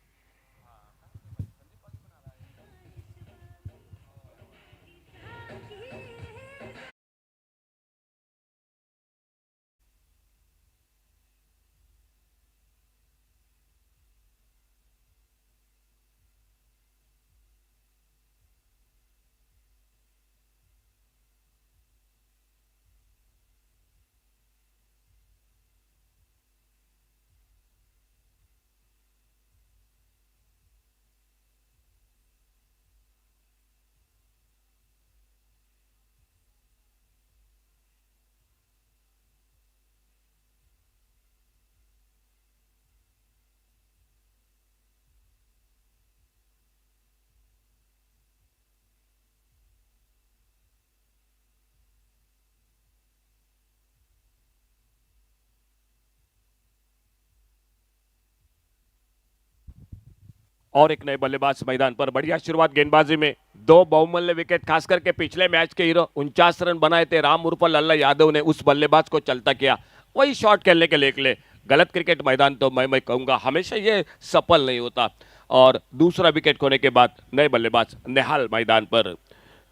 B: और एक नए बल्लेबाज मैदान पर, बढ़िया शुरुआत गेंदबाजी में, 2 बहुमूल्य विकेट, खास करके पिछले मैच के हीरो 49 रन बनाए थे राम उर्फ लल्ला यादव ने, उस बल्लेबाज को चलता किया, वही शॉट खेलने के लिए गलत क्रिकेट मैदान तो मैं कहूंगा हमेशा ये सफल नहीं होता। और दूसरा विकेट खोने के बाद नए बल्लेबाज नेहाल मैदान पर,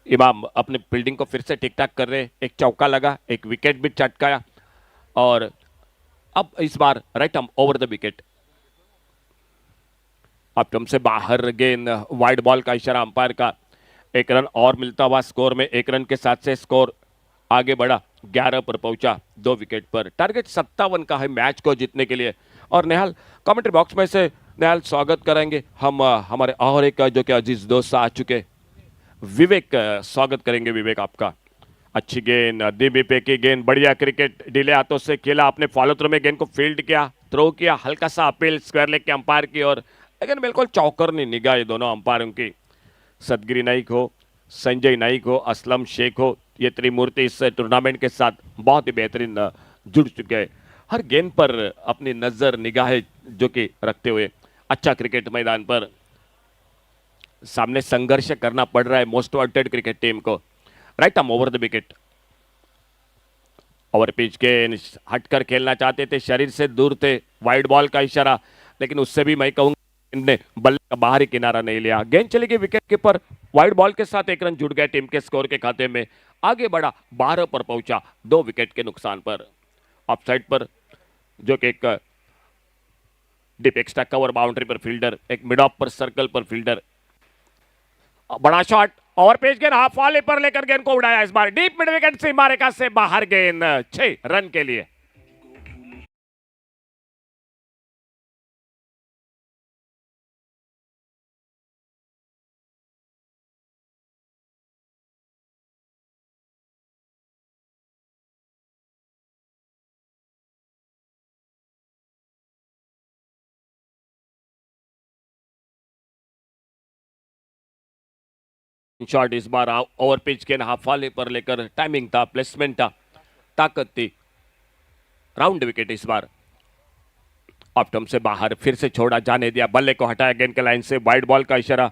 B: इमाम अपने फील्डिंग को फिर से ठीक ठाक कर रहे, एक चौका लगा, एक विकेट भी चटकाया, और अब इस बार right arm over the wicket, अब टर्म से बाहर गेंद, वाइड बॉल का इशारा अंपायर का। 1 रन और मिलता हुआ स्कोर में, 1 रन के साथ से स्कोर आगे बढ़ा, 11 पर पहुंचा 2 विकेट पर। टारगेट 57 का है मैच को जीतने के लिए। और नेहाल कमेंट्री बॉक्स में से नेहाल स्वागत करेंगे हम, हमारे और एक जो कि अजीज दोस्त आ चुके विवेक, स्वागत करेंगे विवेक आपका। अच्छी गेंद, दीबीपे की गेंद, बढ़िया क्रिकेट, डिले हाथों से खेला, आपने फॉलो थ्रो में गेंद को फील्ड किया, थ्रो किया, हल्का सा अपील स्क्वायर लेग के अंपायर की ओर, लेकिन बिल्कुल चौकरनी निगाह ये दोनों अंपायरों की। सदगिरी नाइक हो, संजय नाइक हो, असलम शेख हो, ये त्रिमूर्ति इस टूर्नामेंट के साथ बहुत ही बेहतरीन जुड़ चुके हैं, हर गेंद पर अपनी नजर निगाहें जो कि रखते हुए अच्छा क्रिकेट मैदान पर सामने संघर्ष करना पड़ रहा है मोस्ट वांटेड क्रिकेट टीम को। Right arm over the wicket, over pitch के हटकर खेलना चाहते थे, शरीर से दूर थे, वाइड बॉल का इशारा, लेकिन उससे भी मैं कहूंगा इनने बल्ले का बाहरी किनारा नहीं लिया, गेंद चली गई विकेट कीपर, वाइड बॉल के साथ एक रन जुड़ गया टीम के स्कोर के खाते में, आगे बढ़ा 12 पर पहुंचा 2 विकेट के नुकसान पर। ऑफसाइड पर जो कि एक डीप एक्स्ट्रा कवर बाउंड्री पर फील्डर, एक मिड ऑफ पर सर्कल पर फील्डर, बड़ा शॉट और पेज गेंद हाफ वाले पर लेकर गेंद को उड़ाया, इस बार डीप मिड विकेट सीमा रेखा से बाहर, गेंद 6 रन के लिए। शॉट इस बार ओवर पिच के हाफ वाले पर लेकर, टाइमिंग था, प्लेसमेंट था, ताकत थी, राउंड विकेट इस बार ऑफ टर्म से बाहर, फिर से छोड़ा, जाने दिया, बल्ले को हटाया गेंद के लाइन से, वाइड बॉल का इशारा।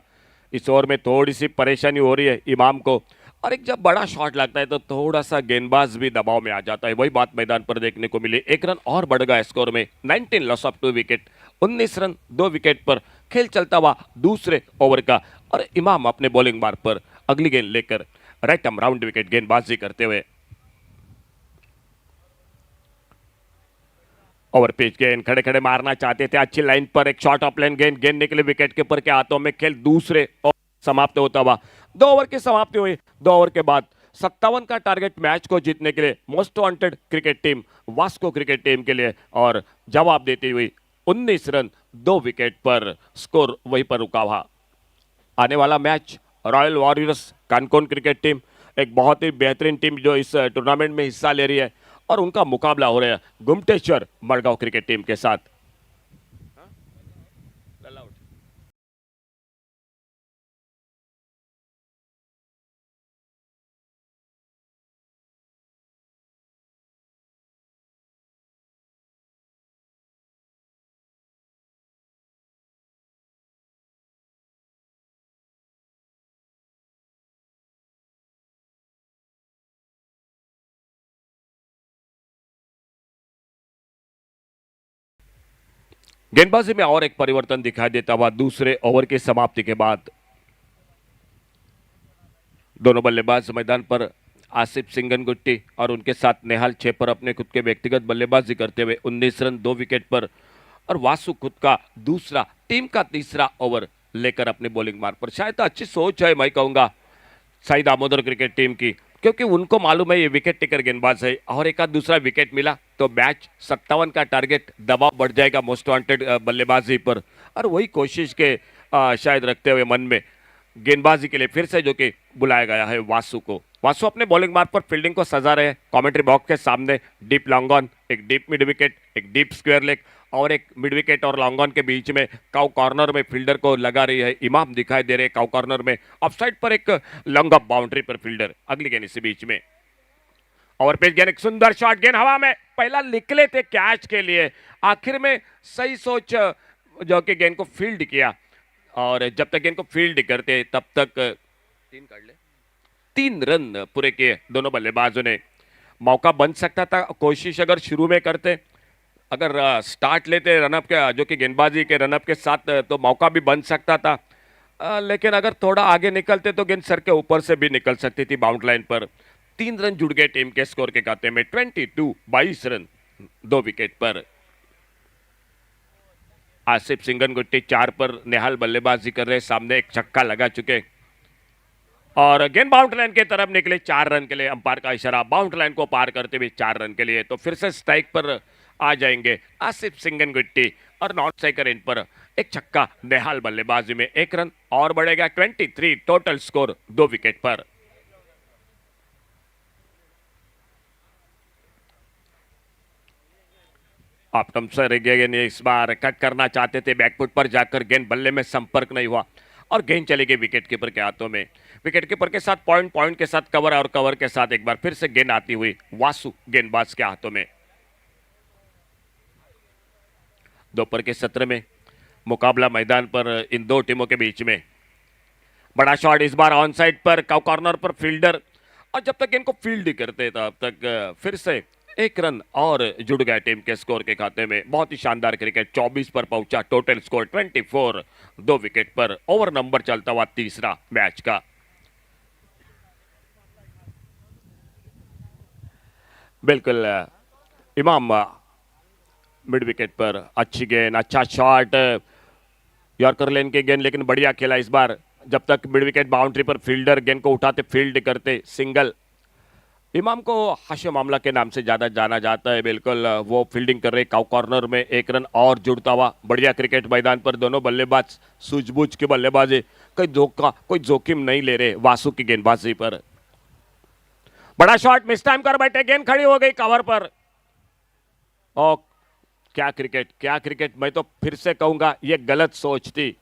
B: इस ओवर में थोड़ी सी परेशानी हो रही है इमाम को, और एक जब बड़ा शॉट लगता है तो थोड़ा सा गेंदबाज भी दबाव में आ जाता है, वही बात मैदान पर देखने को मिली। एक रन और बढ़ गया स्कोर में, 19 loss of 2 wicket, 19 run 2 wicket पर खेल चलता हुआ दूसरे ओवर का, और इमाम अपने बॉलिंग मार्ग पर अगली गेंद लेकर राइट आर्म राउंड विकेट गेंदबाजी करते हुए। ओवर पिच गेंद खड़े खड़े मारना चाहते थे, अच्छी लाइन पर एक शॉट ऑफ लाइन गेंद, गेंद निकले विकेट कीपर के हाथों में, खेल दूसरे ओवर समाप्त होता हुआ। 2 ओवर की समाप्ति हुई, 2 ओवर के बाद 57 का टारगेट मैच को जीतने के लिए most wanted cricket team Vasco cricket team के लिए, और जवाब देती हुई 19 रन 2 विकेट पर स्कोर वहीं पर रुका हुआ। आने वाला match royal warriors Canacona cricket team, एक बहुत ही बेहतरीन टीम जो इस टूर्नामेंट में हिस्सा ले रही है, और उनका मुकाबला हो रहा है गुमटेश्वर मड़गांव क्रिकेट टीम के साथ। गेंदबाजी में और एक परिवर्तन दिखाई देता हुआ दूसरे ओवर की समाप्ति के बाद। दोनों बल्लेबाज मैदान पर आसिफ सिंगनगुट्टी और उनके साथ नेहाल छेपर अपने खुद के व्यक्तिगत बल्लेबाजी करते हुए 19 रन 2 विकेट पर, और वासु खुद का दूसरा टीम का तीसरा ओवर लेकर अपने बॉलिंग मार्ग पर। शायद अच्छी सोच है मैं कहूंगा साई दामोदर क्रिकेट टीम की, क्योंकि उनको मालूम है ये विकेट टेकर गेंदबाज है, और एक आध दूसरा विकेट मिला तो मैच 57 का टारगेट, दबाव बढ़ जाएगा मोस्ट वांटेड बल्लेबाजी पर, और वही कोशिश के शायद रखते हुए मन में गेंदबाजी के लिए फिर से जो कि बुलाया गया है वासु को। वासु अपने बॉलिंग मार्ग पर फील्डिंग को सजा रहे हैं, कमेंट्री बॉक्स के सामने डीप लॉन्ग ऑन, एक डीप मिड विकेट, एक डीप स्क्वायर लेग, और एक मिड विकेट और लॉन्ग ऑन के बीच में काउ कॉर्नर में फील्डर को लगा रही है, इमाम दिखाई दे रहे काउ कॉर्नर में, ऑफ साइड पर एक लॉन्ग ऑफ बाउंड्री पर फील्डर, अगली गेंद इसी बीच में। और पेज गेंद, एक सुंदर शॉट, गेंद हवा में, पहला निकले थे कैच के लिए, आखिर में सही सोच जो कि गेंद को फील्ड किया, और जब तक गेंद को फील्ड करते तब तक 3 रन पूरे किए दोनों बल्लेबाजों ने। मौका बन सकता था, कोशिश अगर शुरू में करते, अगर स्टार्ट लेते रनअप के जो कि गेंदबाजी के रनअप के साथ, तो मौका भी बन सकता था, लेकिन अगर थोड़ा आगे निकलते तो गेंद सर के ऊपर से भी निकल सकती थी बाउंड लाइन पर। 3 रन जुड़ गए टीम के स्कोर के खाते में, 22 रन 2 विकेट पर। आसिफ सिंगनगुट्टी 4 पर, नेहाल बल्लेबाजी कर रहे, सामने एक छक्का लगा चुके, और गेंद बाउंड लाइन की तरफ निकले 4 रन के लिए, अंपायर का इशारा, बाउंड लाइन को पार करते हुए 4 रन के लिए, तो फिर से स्ट्राइक पर आ जाएंगे आसिफ सिंगनगुट्टी, और नॉन स्ट्राइकर इन पर एक छक्का, नेहाल बल्लेबाजी में 1 रन और बढ़ेगा, 23 टोटल स्कोर 2 विकेट पर। ऑप्टम सर गेंद इस बार कट करना चाहते थे, बैकफुट पर जाकर गेंद बल्ले में संपर्क नहीं हुआ, और गेंद चली गई विकेट कीपर के हाथों में। विकेट कीपर के साथ पॉइंट के साथ कवर, और कवर के साथ एक बार फिर से गेंद आती हुई वासु गेंदबाज के हाथों में। दोपहर के सत्र में मुकाबला मैदान पर इन दो टीमों के बीच में। बड़ा शॉट इस बार ऑन साइड पर, कॉर्नर पर फील्डर, और जब तक इनको फील्ड करते तब तक फिर से एक रन और जुड़ गया टीम के स्कोर के खाते में। बहुत ही शानदार क्रिकेट, 24 पर पहुंचा, टोटल स्कोर 24, 2 विकेट पर। ओवर नंबर चलता हुआ तीसरा मैच का। बिल्कुल इमाम मिड विकेट पर अच्छी गेंद, अच्छा शॉट, यॉर्कर लेन की गेंद, लेकिन बढ़िया खेला इस बार। जब तक मिड विकेट बाउंड्री पर फील्डर गेंद को उठाते, फील्ड करते, सिंगल। इमाम को हाशिम मामला के नाम से ज्यादा जाना जाता है। बिल्कुल वो फील्डिंग कर रहे, काउ कॉर्नर में एक रन और जुड़ता हुआ। बढ़िया क्रिकेट मैदान पर दोनों बल्लेबाज सूझबूझ की बल्लेबाजी, कोई धोखा, कोई जोखिम नहीं ले रहे वासु की गेंदबाजी पर। बड़ा शॉट, मिस टाइम कर बैठे, गेंद खड़ी हो गई कवर पर। और क्या क्रिकेट, क्या क्रिकेट। मैं तो फिर से कहूंगा ये गलत सोच थी।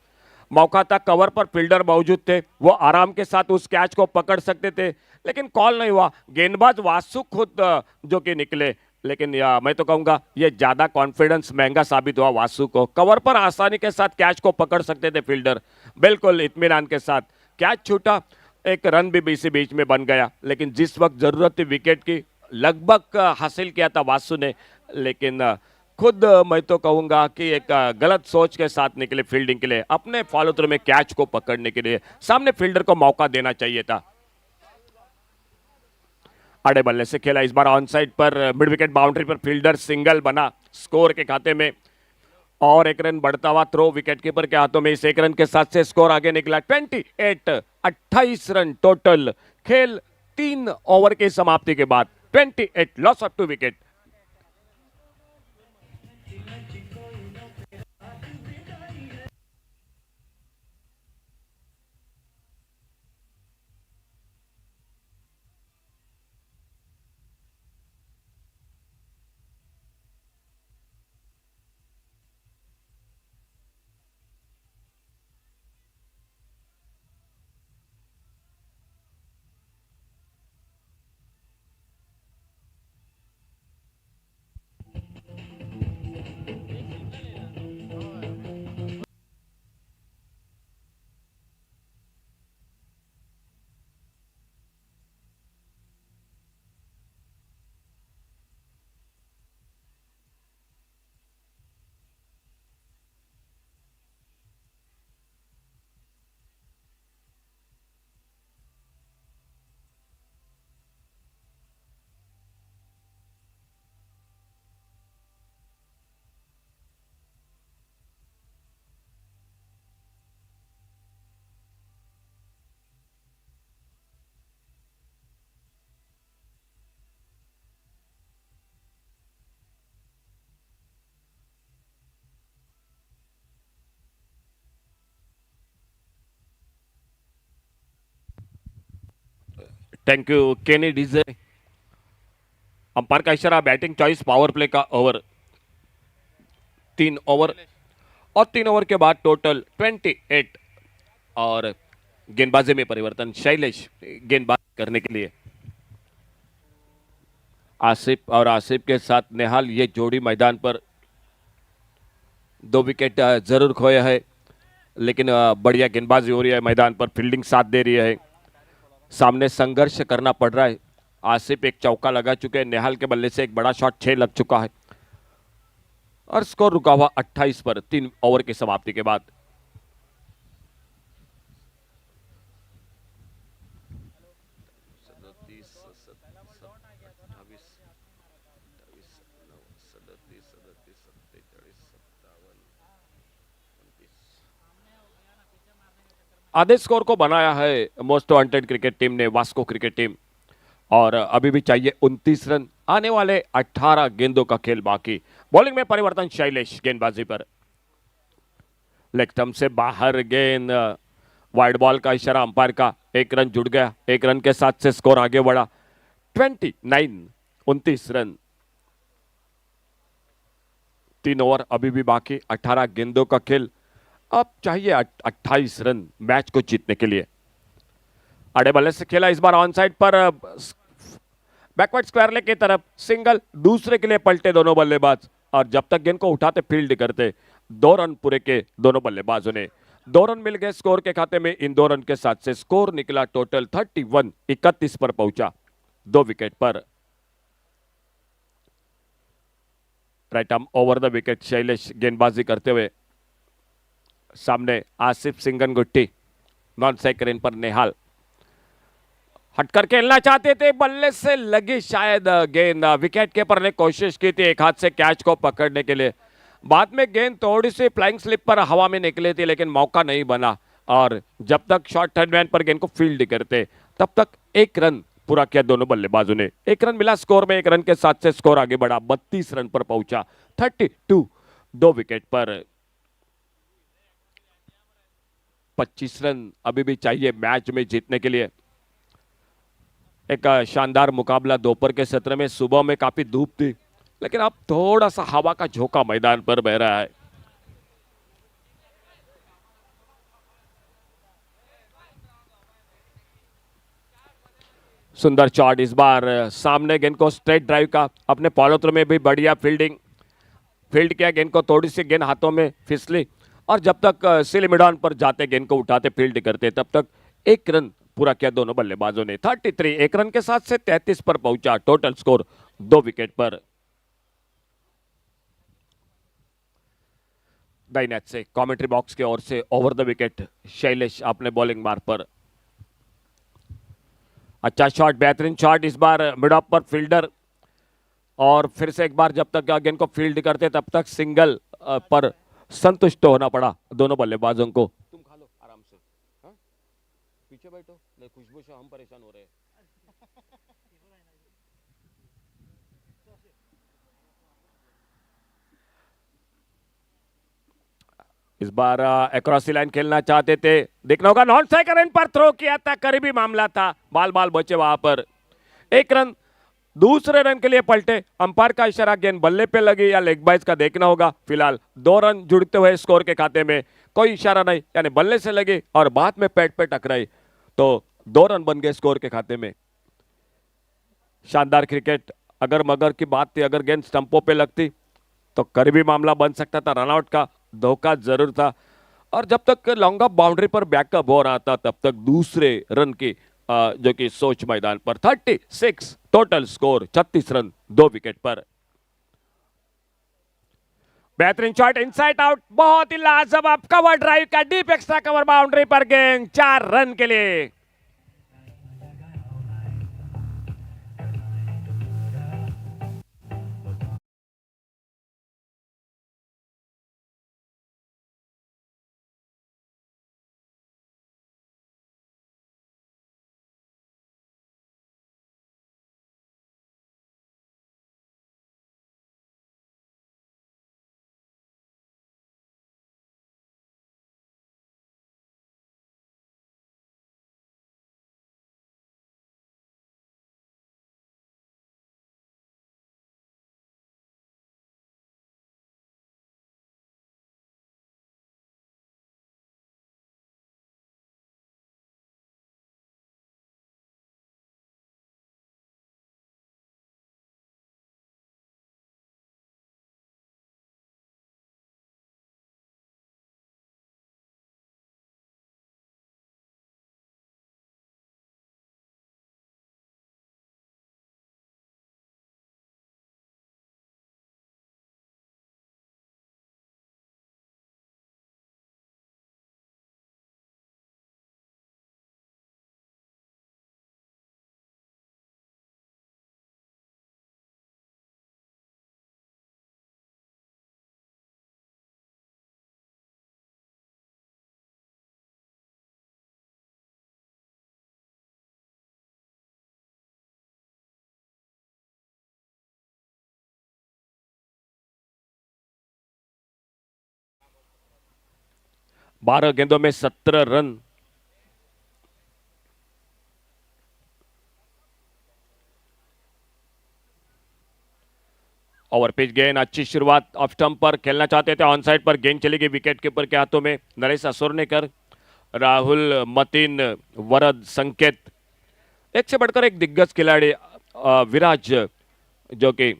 B: मौका था, कवर पर फील्डर मौजूद थे, वो आराम के साथ उस कैच को पकड़ सकते थे, लेकिन कॉल नहीं हुआ। गेंदबाज वासु खुद जो कि निकले, लेकिन मैं तो कहूंगा ये ज्यादा कॉन्फिडेंस महंगा साबित हुआ वासु को। कवर पर आसानी के साथ कैच को पकड़ सकते थे फील्डर, बिल्कुल इत्मीनान के साथ। कैच छूटा, एक रन भी इसी बीच में बन गया, लेकिन जिस वक्त जरूरत थी विकेट की, लगभग हासिल किया था वासु ने, लेकिन खुद मैं तो कहूंगा कि एक गलत सोच के साथ निकले फील्डिंग के लिए। अपने फॉलो थ्रू में कैच को पकड़ने के लिए सामने फील्डर को मौका देना चाहिए था। अड़े बल्ले से खेला इस बार ऑन साइड पर, मिड विकेट बाउंड्री पर फील्डर सिंगल बना स्कोर के खाते में। और एक रन बढ़ता हुआ थ्रो विकेट कीपर के हाथों में। इस एक रन के साथ से स्कोर आगे निकला 28, 28 रन टोटल। खेल 3 ओवर की समाप्ति के बाद 28, loss of 2 wicket. Thank you केनी डीजे। अंपायर का इशारा, बैटिंग चॉइस, पावर प्ले का ओवर। 3 ओवर, और 3 ओवर के बाद टोटल 28। और गेंदबाजी में परिवर्तन, शैलेश गेंदबाज करने के लिए। आसिफ और आसिफ के साथ नेहाल, ये जोड़ी मैदान पर 2 विकेट जरूर खोए है, लेकिन बढ़िया गेंदबाजी हो रही है मैदान पर, फील्डिंग साथ दे रही है। सामने संघर्ष करना पड़ रहा है। आसिफ एक चौका लगा चुके हैं, नेहाल के बल्ले से एक बड़ा शॉट 6 लग चुका है, और स्कोर रुका हुआ 28 पर 3 ओवर की समाप्ति के बाद। आधे स्कोर को बनाया है मोस्ट वांटेड क्रिकेट टीम ने, वास्को क्रिकेट टीम, और अभी भी चाहिए 29 रन। आने वाले 18 गेंदों का खेल बाकी। बॉलिंग में परिवर्तन, शैलेश गेंदबाजी पर। लेग स्टंप से बाहर गेंद, वाइड बॉल का इशारा अंपायर का। 1 रन जुड़ गया, 1 रन के साथ से स्कोर आगे बढ़ा 29, 29 रन। 3 ओवर अभी भी बाकी, 18 गेंदों का खेल। अब चाहिए 28 रन मैच को जीतने के लिए। अड़े बल्ले से खेला इस बार ऑन साइड पर, बैकवर्ड स्क्वायर लेग की तरफ, सिंगल। दूसरे के लिए पलटे दोनों बल्लेबाज, और जब तक गेंद को उठाते फील्ड करते। 2 रन पूरे के दोनों बल्लेबाजों ने। 2 रन मिल गए स्कोर के खाते में। इन 2 रन के साथ से स्कोर निकला टोटल 31, 31 पर पहुंचा, 2 विकेट पर। Right arm over the wicket Shailesh गेंदबाजी करते हुए, सामने आसिफ सिंगन गुट्टी, नॉन स्ट्राइकर पर निहाल हटकर खेलना चाहते थे, बल्ले से लगी शायद गेंद, विकेट कीपर ने कोशिश की थी एक हाथ से कैच को पकड़ने के लिए, बाद में गेंद थोड़ी सी फ्लाइंग स्लिप पर हवा में निकली थी लेकिन मौका नहीं बना, और जब तक शॉर्ट थर्ड मैन पर गेंद को फील्ड करते तब तक एक रन पूरा किया दोनों बल्लेबाजों ने। एक रन मिला स्कोर में, एक रन के साथ से स्कोर आगे बढ़ा, 32 रन पर पहुंचा, 32, 2 विकेट पर। 25 रन अभी भी चाहिए मैच में जीतने के लिए। एक शानदार मुकाबला दोपहर के सत्र में, सुबह में काफी धूप थी लेकिन अब थोड़ा सा हवा का झोंका मैदान पर बह रहा है। सुंदर शॉट इस बार सामने, गेंद को स्ट्रेट ड्राइव का, अपने पॉलोत्र में भी बढ़िया फील्ड किया, गेंद को थोड़ी सी गेंद हाथों में फिसली, और जब तक सिल मिडान पर जाते गेंद को उठाते फील्ड करते तब तक एक रन पूरा किया दोनों बल्लेबाजों ने। 33, एक रन के साथ से 33 पर पहुंचा, टोटल स्कोर 2 विकेट पर। दाईं से कमेंट्री बॉक्स की ओर से ओवर द विकेट शैलेश अपने बॉलिंग मार्ग पर। अच्छा शॉट, बेहतरीन शॉट इस बार मिड ऑफ पर फील्डर, और फिर से एक बार जब तक गेंद को फील्ड करते तब तक सिंगल पर संतुष्ट होना पड़ा दोनों बल्लेबाजों को। तुम खा लो आराम से, हाँ? पीछे बैठो, खुशबू से हम परेशान हो रहे हैं। इस बार अक्रॉस द लाइन खेलना चाहते थे, देखना होगा नॉन स्ट्राइकर पर थ्रो किया था, करीबी मामला था, बाल बाल बचे वहां पर। एक रन, दूसरे रन के लिए पलटे, अंपायर का इशारा, गेंद बल्ले पे लगी या लेग बाइज का देखना होगा। फिलहाल 2 रन जुड़ते हुए स्कोर के खाते में, कोई इशारा नहीं, यानी बल्ले से लगी और बाद में पैड पे टकराई तो 2 रन बन गए स्कोर के खाते में। शानदार क्रिकेट, अगर मगर की बात थी, अगर गेंद स्टंपों पे लगती तो करीबी मामला बन सकता था, रनआउट का धोखा जरूर था, और जब तक लॉन्ग ऑफ बाउंड्री पर बैकअप हो रहा था तब तक दूसरे रन की जो कि सोच मैदान पर। 36 टोटल स्कोर, 36 रन 2 विकेट पर। बेहतरीन शॉट इनसाइड आउट, बहुत ही लाजवाब कवर ड्राइव का डीप एक्स्ट्रा कवर बाउंड्री पर गेंद, 4 रन के लिए। बारह गेंदों में 17 रन। ओवर पिच गेंद, अच्छी शुरुआत, ऑफ स्टंप पर खेलना चाहते थे, ऑन साइड पर गेंद चली गई विकेट कीपर के हाथों में। नरेश असुरनेकर, राहुल, मतीन, वरद, संकेत, एक से बढ़कर एक दिग्गज खिलाड़ी, विराज जो कि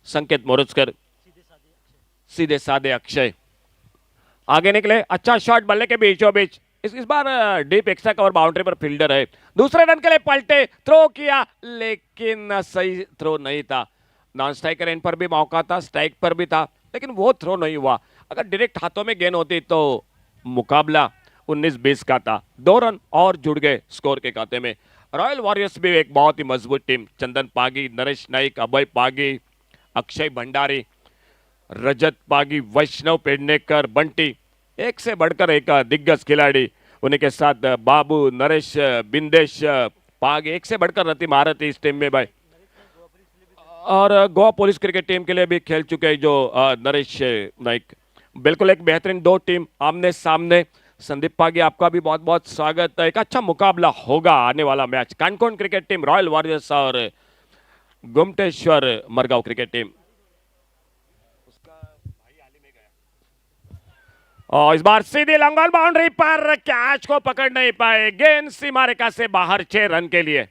B: संकेत मोरजकर, सीधे साधे अक्षय आगे निकले, अच्छा शॉट बल्ले के बीचों बीच, इस बार डीप एक्स्ट्रा कवर बाउंड्री पर फील्डर है, दूसरे रन के लिए पलटे, थ्रो किया लेकिन सही थ्रो नहीं था, नॉन स्ट्राइकर एंड पर भी मौका था, स्ट्राइक पर भी था, लेकिन वो थ्रो नहीं हुआ। अगर डायरेक्ट हाथों में गेंद होती तो मुकाबला 19-20 का था। 2 रन और जुड़ गए स्कोर के खाते में। रॉयल वॉरियर्स भी एक बहुत ही मजबूत टीम, चंदन पागी, नरेश नाइक, अभय पागी, अक्षय भंडारी, रजत पागी, वैष्णव पेडनेकर, बंटी, एक से बढ़कर एक दिग्गज खिलाड़ी। उन्हीं के साथ बाबू, नरेश, बिंदेश पागी, एक से बढ़कर रति महारथी इस टीम में भाई। और गोवा पुलिस क्रिकेट टीम के लिए भी खेल चुके हैं जो नरेश नाइक। बिल्कुल एक बेहतरीन 2 टीम आमने सामने। संदीप पागी, आपका भी बहुत बहुत स्वागत। एक अच्छा मुकाबला होगा आने वाला match. Canacona cricket team, royal warriors और गोमटेश्वर मरगांव क्रिकेट टीम। और इस बार सीधी लॉन्ग बॉल बाउंड्री पर, कैच को पकड़ नहीं पाए। गेंद सीमा रेखा से बाहर 6 रन के लिए।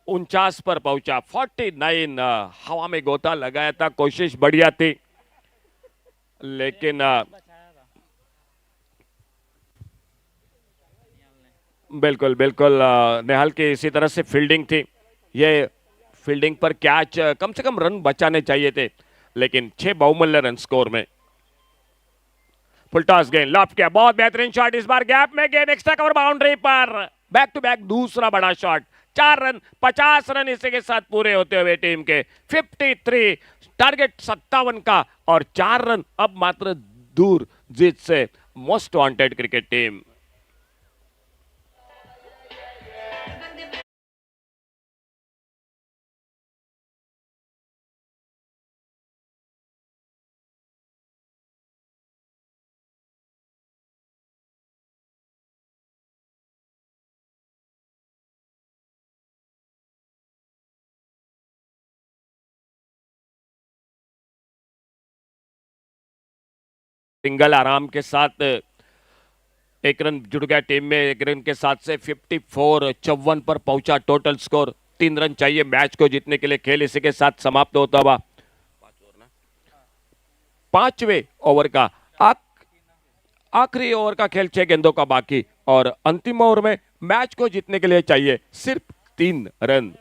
B: 49 पर पहुंचा, 49। हवा में गोता लगाया था, कोशिश बढ़िया थी, लेकिन बिल्कुल बिल्कुल नेहाल की इसी तरह से फील्डिंग थी। ये फील्डिंग पर कैच, कम से कम रन बचाने चाहिए थे, लेकिन 6 बहुमूल्य रन स्कोर में। फुल टॉस गेंद लॉफ्ट किया, बहुत बेहतरीन शॉट। इस बार गैप में गेंद, एक्स्ट्रा कवर बाउंड्री पर, बैक टू बैक दूसरा बड़ा शॉट। 4 रन, 50 रन इसी के साथ पूरे होते हुए टीम के 53, टारगेट 57 का, और 4 रन अब मात्र दूर जीत से। Most wanted cricket team. Single आराम के साथ 1 रन जुड़ गया टीम में। 1 रन के साथ से 54, 54 पर पहुंचा टोटल स्कोर। 3 रन चाहिए मैच को जीतने के लिए। खेल इसी के साथ समाप्त होता हुआ 5वें ओवर का आखिरी ओवर का खेल, 6 गेंदों का बाकी, और अंतिम ओवर में मैच को जीतने के लिए चाहिए सिर्फ 3 रन।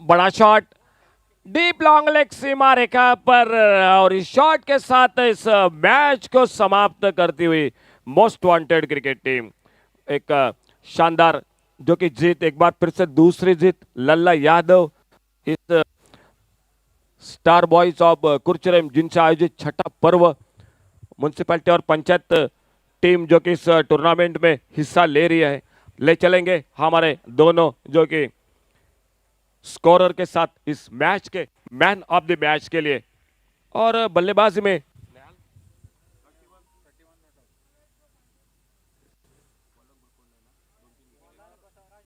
B: बड़ा शॉट, डीप लॉन्ग लेग सीमा रेखा पर, और इस शॉट के साथ इस मैच को समाप्त करती हुई मोस्ट वांटेड क्रिकेट टीम। एक शानदार जो कि जीत, एक बार फिर से दूसरी जीत। लल्ला यादव इस स्टार बॉयज ऑफ कुरचरेम, जिनसे आयोजित 6ठा पर्व, म्युनिसिपैलिटी और पंचायत टीम जो कि इस टूर्नामेंट में हिस्सा ले रही है। ले चलेंगे हमारे दोनों जो कि स्कोरर के साथ इस मैच के मैन ऑफ द मैच के लिए। और बल्लेबाजी में